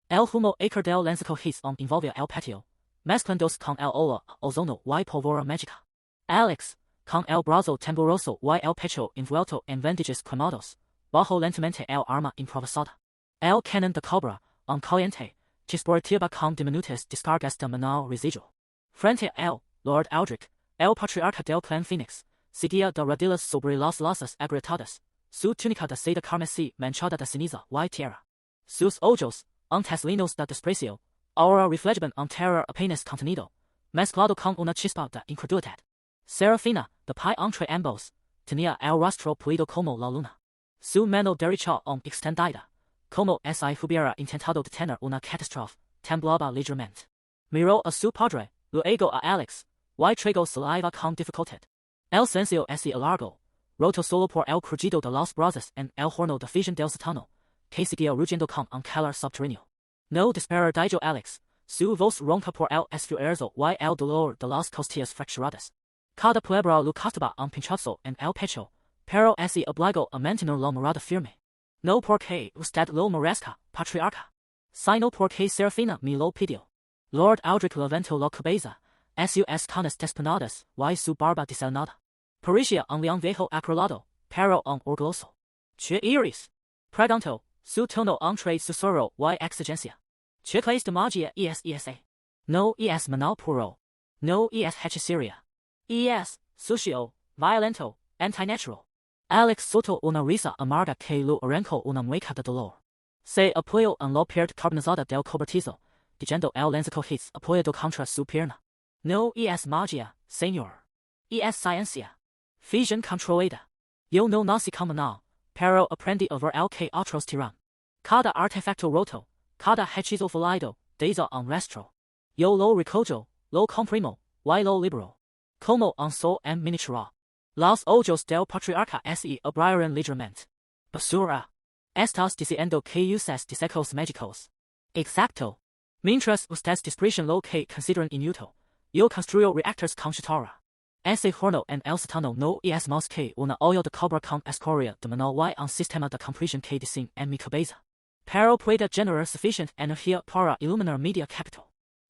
El humo acre del lenzico hits envolvía el patio, mezclándose con el olor a ozono y pólvora mágica. Alex, con el brazo tembloroso y el pecho envuelto en vendajes quemados, bajó lentamente el arma improvisada. El cañón de cobra, caliente, chisporeteaba con diminutas descargas de maná residual. Frente a él, Lord Aldrich, el patriarca del clan Fénix, seguía de rodillas sobre las losas agrietadas, su túnica de seda carmesí manchada de ceniza y tierra. Sus ojos, antes llenos de desprecio, ahora reflejaban un terror apenas contenido, mezclado con una chispa de incredulidad. Seraphina, de pie entre ambos, tenía el rostro pulido como la luna. Su mano derecha extendida, como si hubiera intentado detener una catástrofe, temblaba ligeramente. Miró a su padre, luego a Alex, y tragó saliva con dificultad. El silencio se alargó, roto solo por el crujido de las brasas en el horno de fusión del sótano, que seguía rugiendo con un calor subterráneo. No despair dijo Alex, su voz ronca por el esfuerzo y el dolor de las costillas fracturadas. Cada palabra le costaba un pinchazo en el pecho, pero se obligó a mantener la mirada firme. No porque usted lo merezca, patriarca, sino porque Seraphina me lo pidió. Lord Aldrich levantó la cabeza, sus canas despeinadas y su barba desalnada. Parecía un león viejo acorralado, pero orgulloso. ¿Qué eres? Preguntó, su tono entre susurro y exigencia. ¿Qué clase de magia es esa? No es maná puro. No es hechicería. Es sucio, violento, antinatural. Alex soltó una risa amarga que le arrancó una mueca de dolor. Se apoyó en la parte carbonizada del cobertizo, diciendo el lenzico hits apoyado contra su pierna. No es magia, señor. Es ciencia. Fusión controlada. Yo no nací con maná, pero aprendí a ver el que otros tiran. Cada artefacto roto, cada hechizo fallido, desde un rastro. Yo lo recojo, lo comprimo, y lo libero. Como un sol en miniatura. Los ojos del patriarca se abrieron ligeramente. Basura. Estás diciendo que usas desechos mágicos. Exacto. Mientras ustedes desprecian lo que consideran inútil, yo construyo reactores con chatarra. Ese horno en el sótano no es más que una olla de cobra con escoria de maná y un sistema de compresión que diseño en mi cabeza. Pero puede generar suficiente energía para iluminar media capital.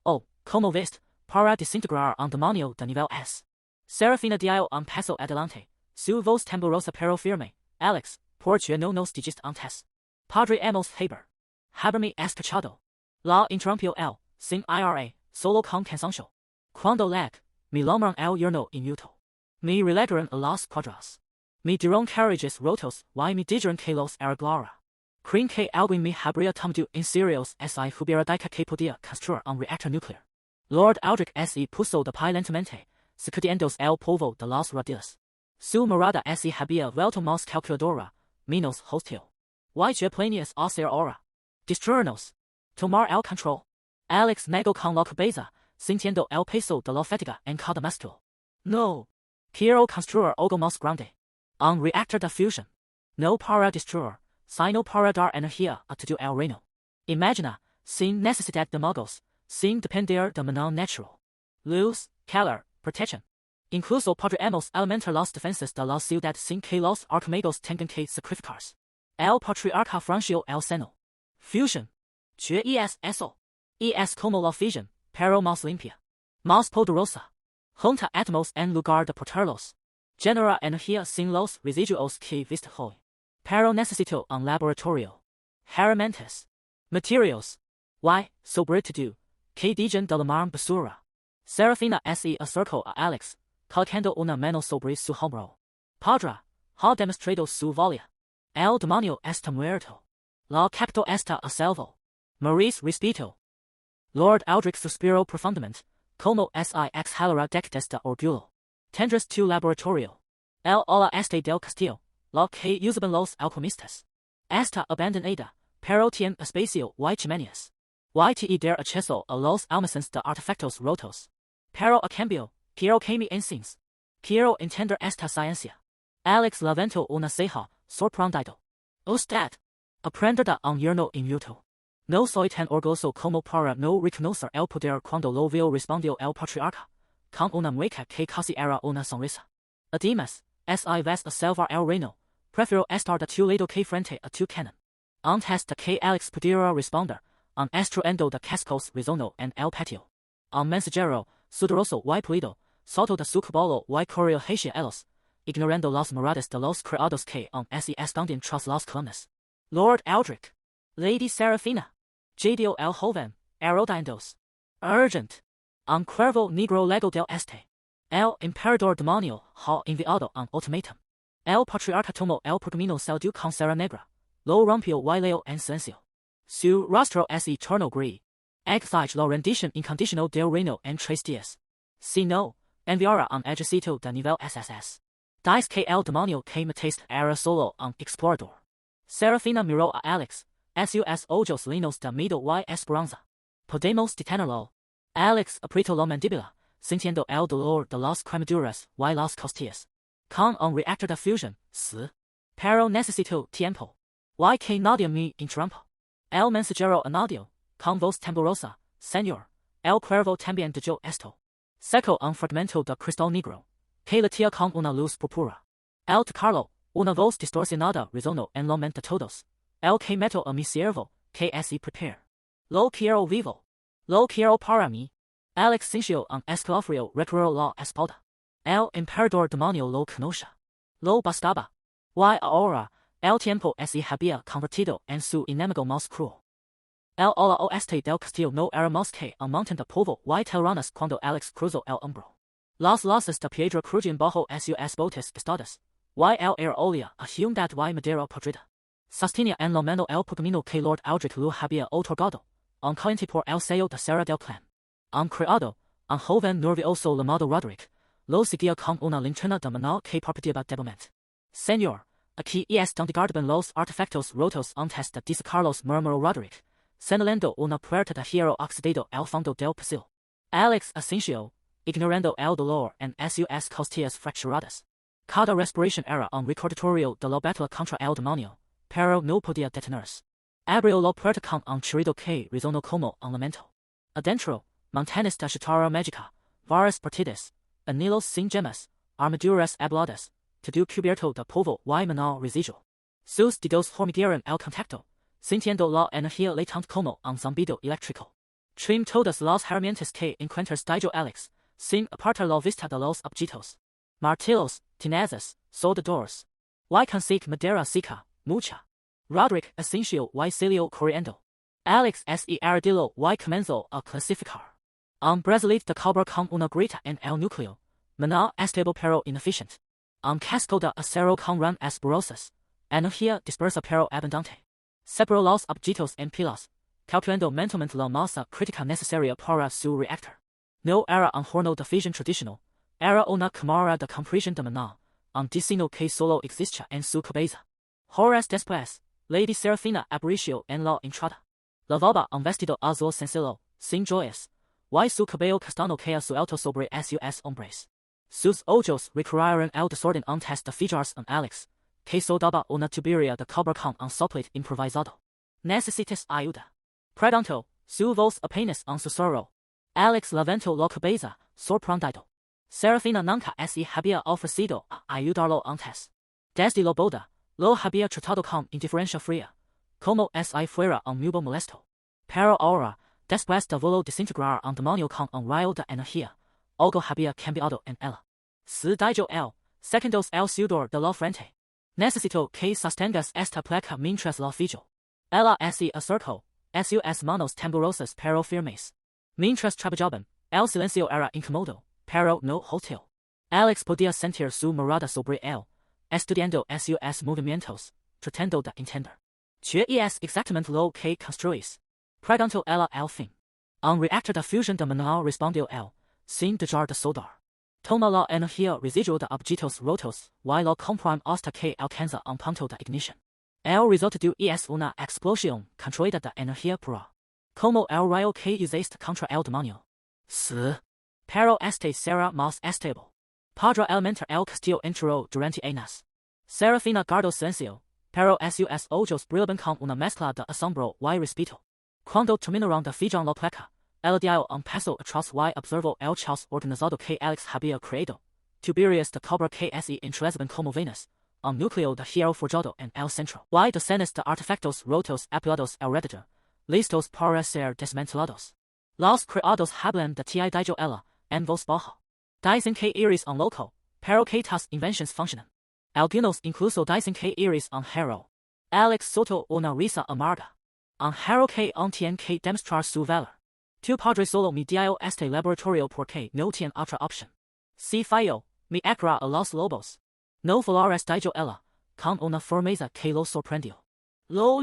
Oh, como ves, para desintegrar un demonio de nivel S. Seraphina dio un paso adelante, su voz temblorosa pero firme. Alex, ¿por qué no nos dijiste antes? Podríamos haberme escuchado. La interrumpió él, sin ira, solo con cansancio. Cuando lag, me llamaron el YERNO inútil. Me relegaron a las cuadras. Me dieron carriages rotos y me dijeron que los arreglara. Creen que alguien me habría tomado en serio si hubiera dicho que podía construir un reactor nuclear. Lord Aldrich se puso de pie lentamente, sacudiéndose el polvo de las rodillas. Su mirada se había vuelto más calculadora, menos hostil. ¿Y qué planeas hacer ahora? Destruirnos. Tomar el control. Alex negó con la cabeza, sintiendo el peso de la fatiga en cada músculo. No. Quiero construir algo más grande. Un reactor de fusión. No para destruir, sino para dar energía a todo el reino. Imagina, sin necesidad de magos, sin depender de maná natural. Luz, calor, protección. Incluso podremos alimentar las defensas de la ciudad sin que los arcamagos tengan que sacrificarse. El patriarca frunció el seno. Fusión. ¿Qué es eso? Es como la fusión, pero más limpia. Más poderosa. Junta átomos en lugar de portarlos. Genera energía sin los residuos que viste hoy. Pero necesito un laboratorio. Herramientas. Materials. Y, sobre todo, que digan de la mar basura. Seraphina se acercó a Alex, colocando una mano sobre su hombro. Padre, ha demostrado su valía. El demonio está muerto. La capital está a salvo. Maurice respeto. Lord Aldrich suspiró profundamente, como si exhalara décadas de orgullo. Tendrás tu laboratorio. El ala este del castillo, lo que usaban los alquimistas. Esta abandonada, pero tiene espacio y chimeneas. YTE der acceso a los almacenes de artefactos rotos. Pero a cambio, quiero que me enseñes. Quiero entender esta ciencia. Alex levantó una ceja, sorprendido. Usted aprenderá un yerno inmuto. No soy tan orgulloso como para no reconocer el poder cuando lo vio, respondió el patriarca, con una mueca que casi era una sonrisa. Además, si vas a salvar el reino, prefiero estar de tu lado que frente a tu canon. Antes de que Alex pudiera responder, un estruendo de cascos resonó en el patio. Un mensajero, sudoroso y pulido, saltó de su caballo y corrió hacia ellos, ignorando las miradas de los criados que aún se escondían tras las columnas. Lord Aldrich, Lady Seraphina, Jadio el joven, arodandos. Urgent. Un cuervo negro lego del este. El emperador demonio ha enviado un ultimátum. El patriarca tomó el pergamino saldo con cera negra. Lo rompió y leo en silencio. Su rostro se tornó gris. Exige la rendición incondicional del reino en 3 días. Si no, enviará un ejército de nivel SS. Dice que el demonio que mataste era solo un explorador. Seraphina miró a Alex, sus ojos llenos de miedo y esperanza. Podemos detenerlo. Alex apretó la mandíbula, sintiendo el dolor de las quemaduras y las costillas. Con un reactor de fusión, sí. Pero necesito tiempo. Y que nadie me interrumpa. El mensajero añadió, con voz temblorosa, Señor, el cuervo también dijo esto. Secó un fragmento de cristal negro, que latía con una luz púrpura. El tocarlo, una voz distorsionada resonó en la mente de todos. El que meto a mi siervo, que se prepare. Lo quiero vivo. Lo quiero para mí. Alex sintió un escalofrío recorrer la espalda. El emperador demonio lo conoce. Lo bastaba. Y ahora, el tiempo se había convertido en su enemigo más cruel. El ala oeste del castillo no era más que un montón de polvo y telarañas cuando Alex cruzó el umbral. Las lazas de piedra crujían bajo sus botas gastadas, y el aire olía a humedad y madera podrida. Sostenía en la mano el pergamino que Lord Aldrich lo había otorgado, un cliente por el sello de cera del clan. Un criado, un joven nervioso llamado Roderick, lo seguía con una linterna de maná que parpadeaba débilmente. Señor, aquí es donde guardaban los artefactos rotos antes de desecarlos, murmuró Roderick, señalando una puerta de hierro oxidado al fondo del pasillo. Alex asintió, ignorando el dolor en sus costillas fracturadas. Cada respiración era un recordatorio de la batalla contra el demonio, pero no podía detenerse. Abrió la puerta con un chirrido que resonó como un lamento. Adentro, montañas de chatarra mágica, varas partidas, anillos sin gemas, armaduras habladas, todo cubierto de polvo y maná residual. Sus dedos hormiguearon al contacto, sintiendo la energía latente como un zumbido eléctrico. Trim todas las herramientas que encuentras, dijo Alex, sin apartar la vista de los objetos. Martillos, tenazas, soldadores. Y consigue madera seca, mucha. Roderick asintió y salió corriendo. Alex se arrodilló y comenzó a clasificar. Un brazalete de cobre con una grieta en el núcleo, maná estable pero ineficiente. Un casco de acero con ramas borrosas, energía dispersa pero abundante. Separó los objetos en pilas, calculando mentalmente la masa crítica necesaria para su reactor. No era un horno de fusión tradicional, era una cámara de compresión de maná, un diseño que solo existía en su cabeza. Horas después, Lady Seraphina apareció en la entrada. Lavaba un vestido azul sencillo, sin joyas, y su cabello castaño caía suelto sobre sus hombros. Sus ojos recorrieron el desorden antes de fijarse en Alex, que soldaba una tubería de cobre con un soplete improvisado. ¿Necesitas ayuda? Preguntó, su voz apenas un susurro. Alex levantó la cabeza, sorprendido. Seraphina nunca se había ofrecido a ayudarlo antes. Desde la boda, lo había tratado con indiferencia fría, como si fuera un mubo molesto. Pero ahora, después de verlo desintegrar un demonio con un rayo de energía, algo había cambiado en ella. Sí, dijo él, secándose el sudor de la frente. Necesito que sostengas esta placa mientras la fijo. Ella se acercó, sus manos temblorosas pero firmes. Mientras trabajaban, el silencio era incómodo, pero no hostil. Alex podía sentir su mirada sobre él, estudiando sus movimientos, tratando de entender. ¿Qué es exactamente lo que construís? Preguntó ella al fin. Un reactor de fusión de maná, respondió él, sin dejar de soldar. Toma la energia residual de objetos rotos, y lo comprime hasta que alcanza un punto de ignition. El resultado es una explosión controlada de energía pura. Como el rayo que usaste contra el demonio. Sí. Pero este será más estable. Podrá alimentar el castillo entero durante años. Seraphina guardó silencio, pero sus ojos brillaban con una mezcla de asombro y respeto. Cuando terminaron de fijar la placa, el dio un paso atrás y observó el caos organizado que Alex había creado. Tuberías de cobre que se entrelazaban como venas, un núcleo de hierro forjado en el centro, y docenas de artefactos rotos apilados alrededor, listos para ser desmantelados. Los criados hablan de ti dijo ella, en voz baja. Dicen que eres un loco, pero que tus invenciones funcionan. Algunos incluso dicen que eres un hero. Alex soltó una risa amarga. Un hero que aún tiene que demostrar su valor. Tu padre solo me dio este laboratorio porque no tiene otra opción. Si fallo, me echará a los lobos. No valores dijo ella, con una firmeza que lo sorprendió. Lo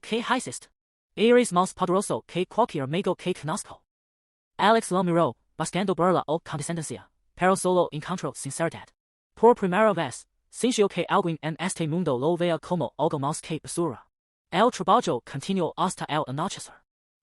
que hiciste. Eres más poderoso que cualquier mago que conozco. Alex lo miró, buscando burla o condescendencia, pero solo encontró sinceridad. Por primera vez, sintió que alguien en este mundo lo vea como algo más que basura. El trabajo continuó hasta el anochecer.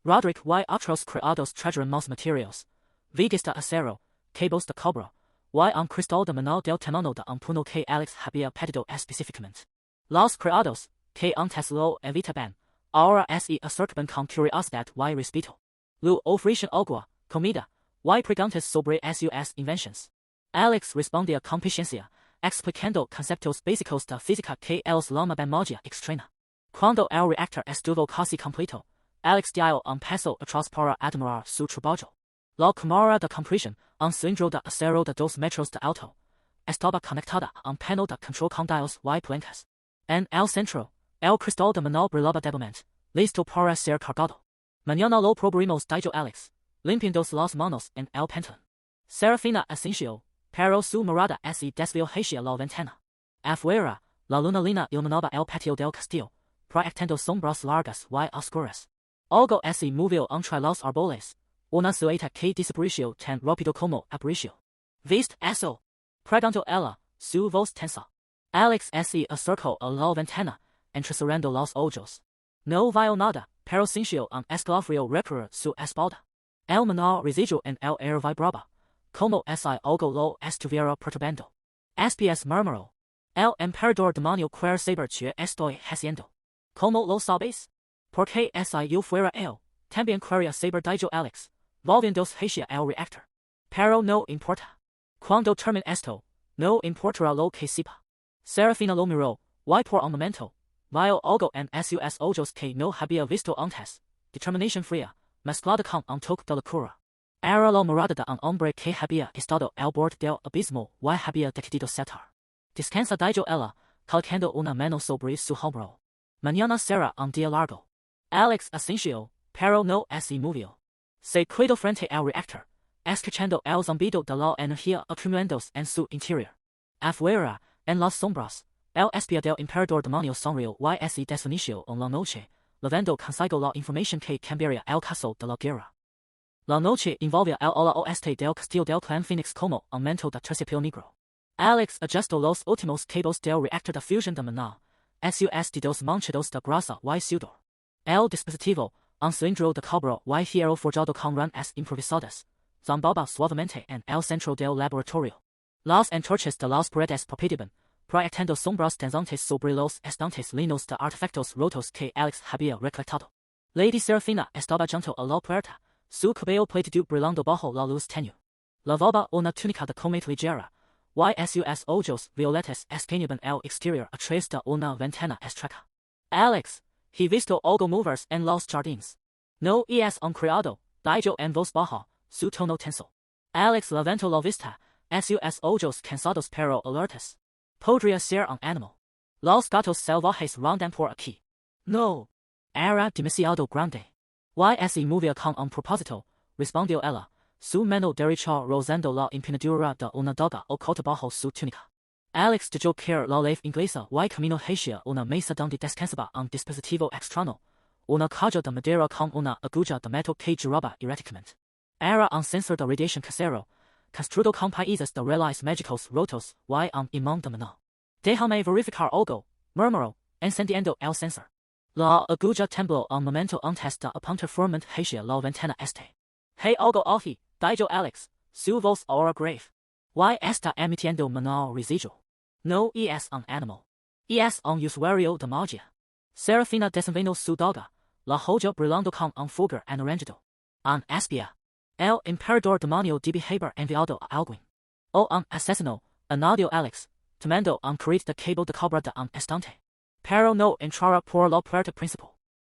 Roderick y otros criados trajeron más materiales, vigas de acero, cables de cobre, y un cristal de maná del tamaño de un puño que Alex había pedido específicamente. Los criados, que antes lo evitaban, ahora se acercaban con curiosidad y respeto. Lo ofrecían agua, comida, y preguntas sobre sus invenciones. Alex respondía con paciencia, explicando conceptos básicos de física que ellos llamaban magia extraña. Cuando el reactor estuvo casi completo, Alex dio un paso atrás para admirar su trabajo. La cámara de compresión, un cilindro de acero de 2 metros de alto, estaba conectada a un panel de control con dials y palancas. En el centro, el cristal de maná brillaba débilmente, listo para ser cargado. Mañana lo probaremos, dijo Alex, limpiándose las manos en el pantalón. Seraphina asintió, pero su mirada se desvió hacia la ventana. Afuera, la luna llena iluminaba el patio del castillo, proyectando sombras largas y oscuras. Algo se movió entre los árboles, una silueta que desapareció tan rápido como apareció. ¿Viste eso? Preguntó ella, su voz tensa. Alex se acercó a la ventana, entrecerrando los ojos. No vio nada, pero sintió un escalofrío recorrer su espalda. El maná residuo en el aire vibraba, como si algo lo estuviera perturbando. SPS murmuró. El emperador demonio quiere saber qué estoy haciendo. ¿Cómo lo sabes? Porque si yo fuera él, también quería saber, dijo Alex, volviéndose hacia el reactor. Pero no importa. Cuando termine esto, no importará lo que sepa. Seraphina lo miró, y por un momento, vio algo en sus ojos que no había visto antes, determinación fría, mezclada con un toque de locura. Era la mirada de un hombre que había estado al borde del abismo y había decidido saltar. Descansa, dijo ella, colocando una mano sobre su hombro. Mañana será un día largo. Alex asintió, pero no se movió. Se quedó frente al reactor, escuchando el zumbido de la energía acumulándose en su interior. Afuera, en las sombras, el espía del emperador demonio sonrió y se desvaneció en la noche, llevando consigo la información que cambiaría el caso de la guerra. La noche envolvía el ala oeste del castillo del clan Fénix como un manto de terciopelo negro. Alex ajustó los últimos cables del reactor de fusión de maná, sus dedos manchados de grasa y sudor. El dispositivo, un cilindro de cobre y hierro forjado con ranas improvisadas, zumbaba suavemente en el centro del laboratorio. Las antorchas de las paredes palpitaban, proyectando sombras danzantes sobre los estantes llenos de artefactos rotos que Alex había recolectado. Lady Seraphina estaba junto a la puerta, su cabello plateado brillando bajo la luz tenue. Lavaba una túnica de cometa ligera, y sus ojos violetas escaneaban el exterior a través de una ventana estrecha. Alex, he visto algo moverse en los jardines. No es un criado, dijo en voz baja, su tono tenso. Alex levantó la vista, sus ojos cansados pero alertas. Podría ser un animal. Los gatos salvajes rondan por aquí. No. Era demasiado grande. Se movía con un propósito, respondió ella, su mano derecha rozando la empuñadura de una daga oculta bajo su túnica. Alex dejó caer la leve inglesa y caminó hacia una mesa donde descansaba un dispositivo extraño, una caja de madera con una aguja de metal que giraba erráticamente. Era un sensor de radiación casero, construido con países de reales mágicos rotos, y imán de maná. Déjame verificar algo, murmuró, encendiendo el sensor. La aguja tembló un momento antes de apuntar firmemente hacia la ventana este. Hey algo allí, dijo Alex, su voz ahora grave. Y está emitiendo maná residual. No es un animal. Es un usuario de magia. Seraphina desenvainó su daga, la joya brillando con un fulgor anaranjado. Un espía. El emperador demonio debe haber enviado a alguien. O un asesino, añadió Alex, tomando un carrete de cable de cobre de un estante. Pero no entrará por la puerta principal.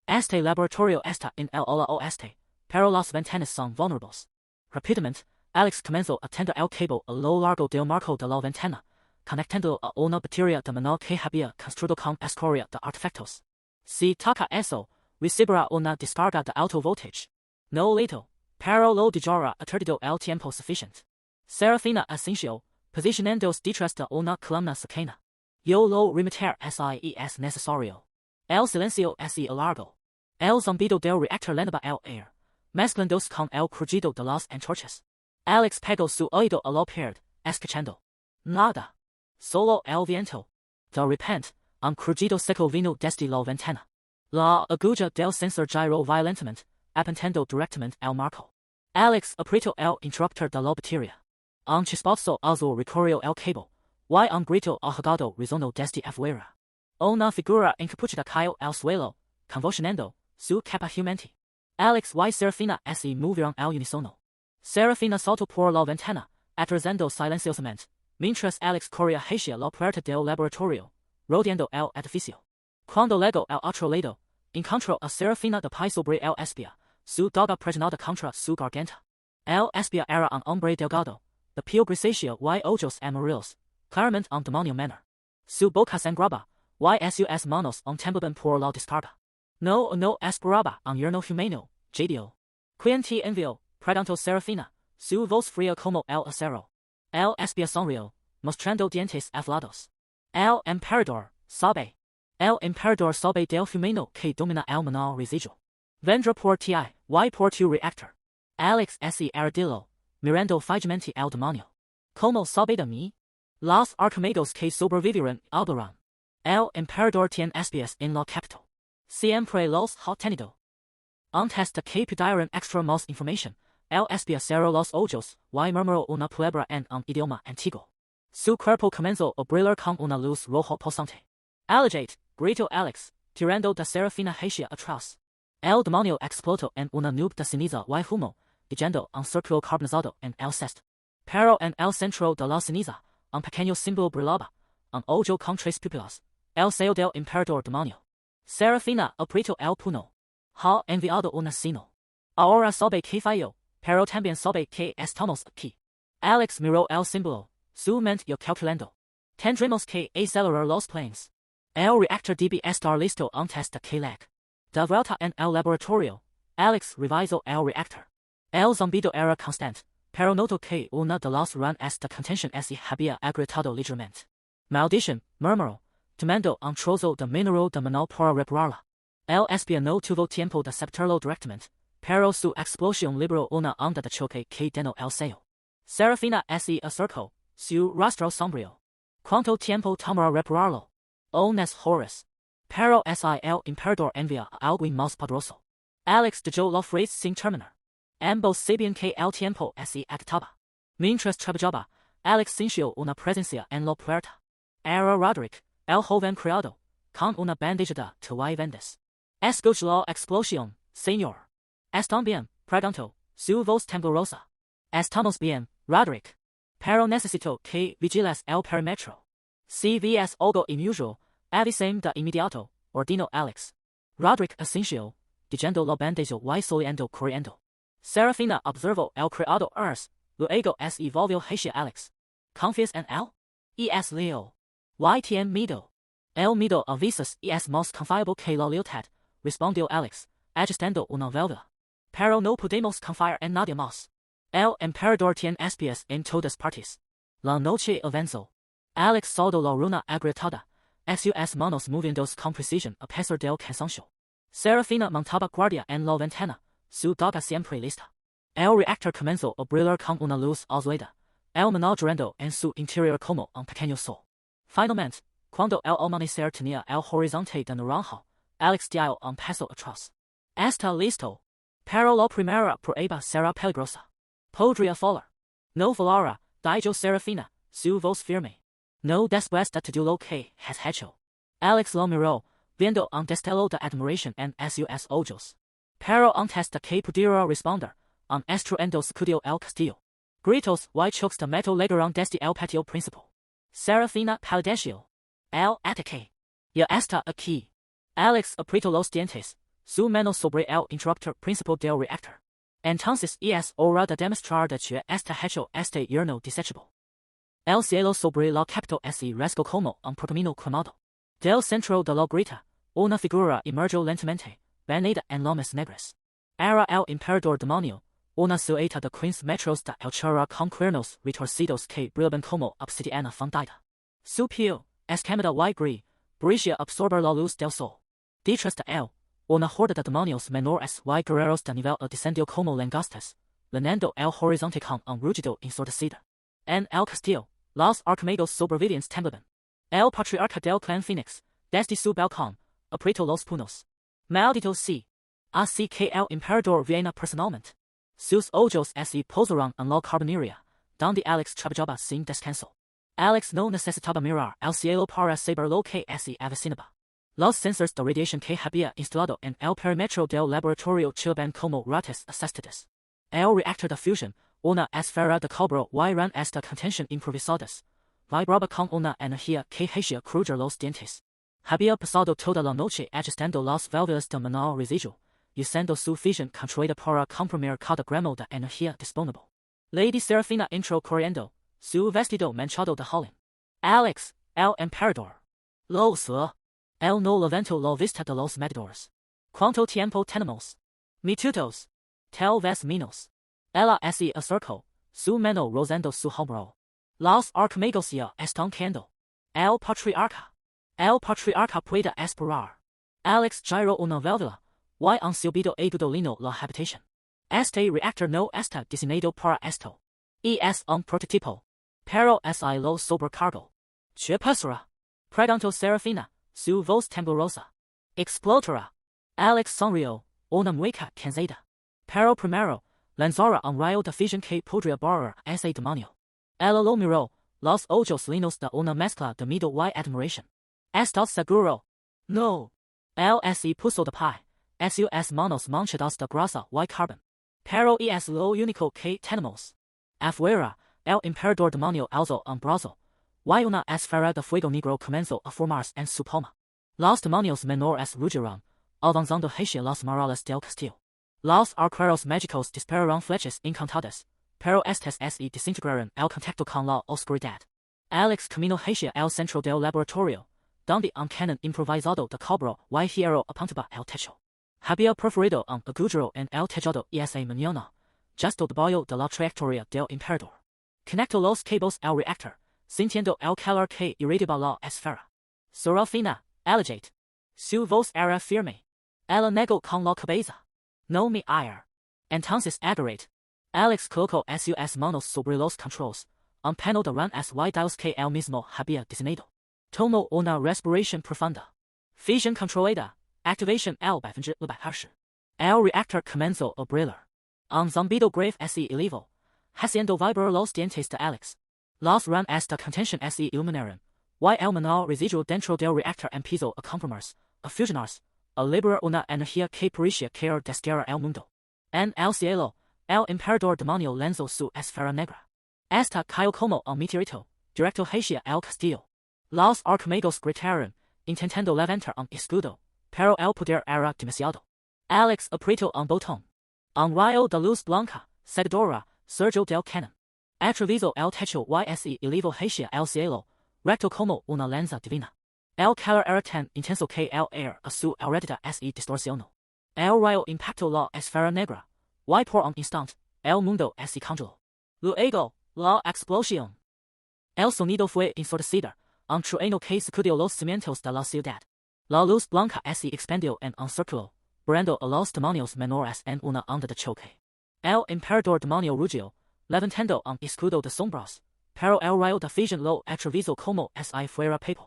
Este laboratorio está en el ala oeste, pero las ventanas son vulnerables. Rápidamente, Alex comenzó a tender el cable a lo largo del marco de la ventana, conectándolo a una batería de maná que había construido con escoria de artefactos. Si toca eso, recibirá una descarga de alto voltage. No lito, pero lo dejará aturdido el tiempo suficiente. Seraphina asintió, posicionándose detrás de una columna cercana. Yo lo rematar si es necesario. El silencio es largo. El zumbido del reactor llenaba el air, mezclándose con el crujido de las antorchas. Alex pegó su oído a la pared, escuchando. Nada. Solo el viento. De repente, un crujido seco vino desde la ventana. La aguja del sensor giró violentamente, apuntando directamente al marco. Alex apretó el interruptor de la batería. Un chispazo azul recorrió el cable, y un grito ahogado resonó desde afuera. Una figura encapuchada cayó al suelo, convulsionando su capa humante. Alex y Seraphina se movieron al unísono. Seraphina saltó por la ventana, atrasando silenciosamente, mientras Alex corría hacia la puerta del laboratorio, rodeando el edificio. Cuando llegó al otro lado, encontró a Seraphina de pie sobre el espía, su daga presionada contra su garganta. El espía era un hombre delgado, de piel grisácea y ojos amarillos, claramente un demonio menor. Su boca sangraba, y sus manos temblaban por la descarga. No esperaba un yerno humano, jadió. ¿Quién te envió? Preguntó Seraphina, su voz fría como el acero. El espía sonrió, mostrando dientes afilados. El emperador, sabe. El emperador sabe del humano que domina el maná residual. Vendrá por ti y por tu reactor. Alex se arrodilló, mirando fijamente al demonio. ¿Cómo sabe de mí? Los arcanos que sobrevivieron hablarán. El emperador tiene espías en la capital. Siempre los ha tenido. Antes de que pidieran extra más información, el espía cerró los ojos y murmuró una palabra en un idioma antiguo. Su cuerpo comenzó a brillar con una luz roja pulsante. Alejate, gritó Alex, tirando de Seraphina hacia atrás. El demonio explotó en una nube de ceniza y humo, dejando un círculo carbonizado en el cesto. Pero en el centro de la ceniza, un pequeño símbolo brillaba, un ojo con tres pupilas, el sello del emperador demonio. Seraphina apretó el puño. Ha enviado una señal. Ahora sabe que falló, pero también sabe que estamos aquí. Alex miró el símbolo, su mente yo calculando. Tendremos que acelerar los planes. El reactor debe estar listo antes de que llegue. De vuelta en el laboratorio, Alex revisó el reactor. El zumbido era constante, pero notó que una de las ranas de contención se había agrietado ligeramente. Maldición, murmuró, tomando un trozo de mineral de maná para repararla. El espía no tuvo tiempo de aceptarlo directamente, pero su explosión liberó una onda de choque que denó el sello. Seraphina se acercó, su rostro sombrío. ¿Cuánto tiempo tomará repararlo? Unas horas. Pero el emperador envía a alguien más poderoso. Alex dejó la frase sin terminar. Ambos sabían que el tiempo se acababa. Mientras trabajaba, Alex sintió una presencia en la puerta. Era Roderick, el joven criado, con una bandeja de té y vendas. Escucha la explosión, señor. ¿Están bien? Preguntó, su voz temblorosa. Estamos bien, Roderick. Pero necesito que vigiles el perímetro. Si ves algo inusual, avísame de inmediato, ordenó Alex. Roderick asintió, dejando la bandeja y saliendo corriendo. Seraphina observó el criado luego se volvió hacia Alex. ¿Confías en él? Es leal. Y tiene miedo. El miedo a veces es más confiable que la lealtad, respondió Alex, ajustando una válvula. Pero no podemos confiar en nadie más. El emperador tiene espías en todas partes. La noche avanzó. Alex saltó la runa agrietada, sus manos moviéndose con precisión a pesar del cansancio. Seraphina montaba guardia en la ventana, su daga siempre lista. El reactor comenzó a brillar con una luz azulada, el menor durando en su interior como un pequeño sol. Finalmente, cuando el amanecer tenía el horizonte de naranja, Alex dio un paso atrás. Está listo. Pero la primera prueba será peligrosa. Podría fallar. No fallará, dijo Seraphina, su voz firme. No después de todo lo que has hecho. Alex lo miró, viendo un destello de admiración en sus ojos. Pero antes de que pudiera responder, un estruendo sacudió el castillo. Gritos y choques de metal llegaron desde el patio principal. Seraphina palideció. El ataque. Ya está aquí. Alex apretó los dientes, su mano sobre el interruptor principal del reactor. Entonces es hora de demostrar de que está hecho este YERNO desechable. El cielo sobre la capitol se rasgó como un pergamino cremado. Del centro de la grita, una figura emergió lentamente, bañada en lomas negras. Era el emperador demonio, una sueta de 15 metros de altura con cuernos retorcidos que brillaban como obsidiana fundida. Su piel, escamada y gris, parecía absorber la luz del sol. Detrás de él, una horda de demonios menores y guerreros de nivel descendió como langostas, llenando el horizonte con un rugido ensordecido. En el castillo, los arcángeles sobrevivientes temblaban. El patriarca del clan Fénix, desde su balcón, apretó los puños. Maldito sí. Así que el emperador viene personalmente. Sus ojos se posaron en la carbonería, donde Alex trabajaba sin descanso. Alex no necesitaba mirar al cielo para saber lo que se avecinaba. Los sensores de radiación que había instalado en el perímetro del laboratorio chillaban como ratas asustadas. El reactor de fusión, una esfera de cobre y ranas de contención improvisadas, vibraba con una energía que hacía crujir los dientes. Había pasado toda la noche ajustando las válvulas del maná residual, usando su fusión controlada para comprimir cada gramo de energía disponible. Lady Seraphina entró corriendo, su vestido manchado de hollín. Alex, el emperador. Lo sé. Él no levantó la vista de los medidores. ¿Cuánto tiempo tenemos? Minutos. Tal vez menos. Ella se acercó, su mano rozando su hombro. Los arcángeles ya están cayendo. El patriarca. El patriarca puede esperar. Alex giró una válvula, y un silbido agudo llenó la habitación. Este reactor no está diseñado para esto. Es un prototipo. Pero si lo sobrecargo. ¿Qué pasará? Preguntó Seraphina, su voz temblorosa. Explotará. Alex sonrió, una mueca cansada. Pero primero, lanzará un rayo de fusión que podría barrer a ese demonio. Ella lo miró, los ojos llenos de una mezcla de miedo y admiración. ¿Estás seguro? No. Él se puso de pie, sus manos manchadas de grasa y carbón. Pero es lo único que tenemos. Afuera, el emperador demonio alzó un brazo, y una esfera de fuego negro comenzó a formarse en su palma. Los demonios menores rugieron, avanzando hacia las murallas del castillo. Los arqueros mágicos dispararon flechas encantadas, pero estas se desintegraron al contacto con la oscuridad. Alex caminó hacia el centro del laboratorio, donde un cañón improvisado de cobre y hierro apuntaba al techo. Había perforado un agujero en el tejado esa mañana, justo debajo de la trayectoria del emperador. Conectó los cables al reactor, sintiendo el calor que irradiaba la esfera. Seraphina, aligate. Su voz era firme. Ella negó con la cabeza. No me ir. Entonces agarrate. Alex colocó sus manos sobre los controles, un panel de ranas y dials que él mismo había diseñado. Tomó una respiración profunda. Fusión controlada. Activación al 100%. El reactor comenzó a brillar. Un zumbido grave se elevó, haciendo vibrar los dientes de Alex. Las ranas de contención se iluminaron, y el maná residual dentro del reactor empezó a comprimirse, a fusionarse, a liberar una energía que parecía querer destruir el mundo. En el cielo, el emperador demonio lanzó su esfera negra. Esta cayó como un meteorito, directo hacia el castillo. Los arcángeles gritaron, intentando levantar un escudo, pero el poder era demasiado. Alex apretó un botón. Un rayo de luz blanca, cegadora, surgió del cañón. Atravesó el techo y se elevó hacia el cielo, recto como una lanza divina. El calor era tan intenso que el aire a su alrededor se distorsionó. El rayo impactó la esfera negra, y por un instante, el mundo se congeló. Luego, la explosión. El sonido fue ensordecido, un trueno que sacudió los cimientos de la ciudad. La luz blanca se expandió en un círculo, barrendo a los demonios menores en una onda de choque. El emperador demonio rugió, levantando un escudo de sombras, pero el rayo de fusión lo atraviesa como si fuera papel.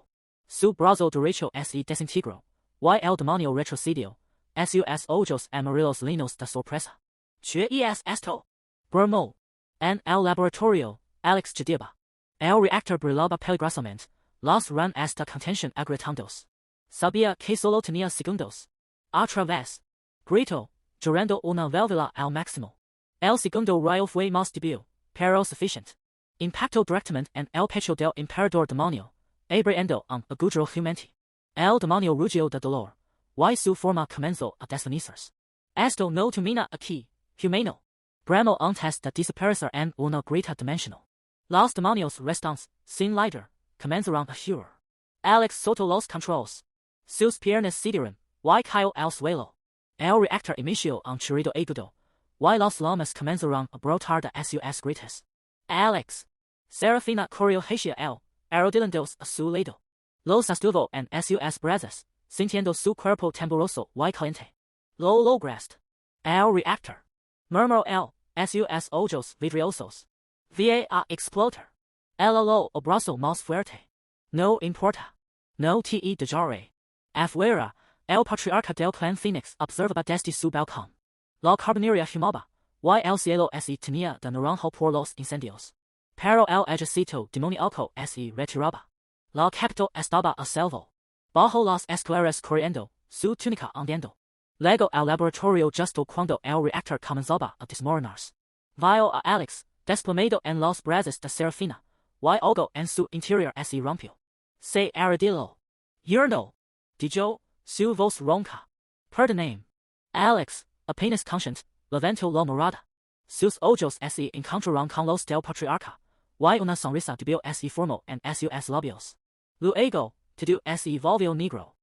Su brazo derecho se desintegró, y el demonio retrocedió, sus ojos amarillos llenos de sorpresa. ¿Qué es esto? Bramó. En el laboratorio, Alex gritaba. El reactor brillaba peligrosamente, los runs de contención agrietándos. Sabía que solo tenía segundos. Otra vez. Gritó, girando una válvula al máximo. El segundo rayo fue más débil, pero suficiente. Impactó directamente en el pecho del emperador demonio, abriendo un agujero gigante. El demonio rugió de dolor, y su forma comenzó a desvanecerse. Esto no termina aquí, humano. Bramó antes de desaparecer en una grieta dimensional. Los demonios restantes, sin líder, comenzaron a huir. Alex soltó los controles. Sus piernas cedieron, y cayó al suelo. El reactor emitió un chirrido agudo, y los llamas comenzaron a brotar de sus gritos. Alex. Seraphina corrió hacia él, arrodillándose a su lado. Lo sostuvo en sus brazos, sintiendo su cuerpo tembloroso y caliente. Lo lograste. El reactor. Murmuró él, sus ojos vidriosos. Va a explotar. El lo abrazo más fuerte. No importa. No te dejaré. Afuera, el patriarca del clan Fénix observaba desde su balcón. La carbonería humaba, y el cielo se tenía de naranjo por los incendios. Pero el ejército demoníaco se retiraba. La capital estaba a salvo. Bajo las escaleras corriendo, su túnica ondeando. Luego al laboratorio justo cuando el reactor comenzaba a desmoronarse. Vio a Alex, desplomado en los brazos de Seraphina, y algo en su interior se rompió. Se arrodilló. YERNO. Dijo, su voz ronca. Perdóname. Alex, apenas consciente, levantó la mirada. Sus ojos se encontraron con los del patriarca, y una sonrisa débil se formó en sus labios. Luego, todo se volvió negro.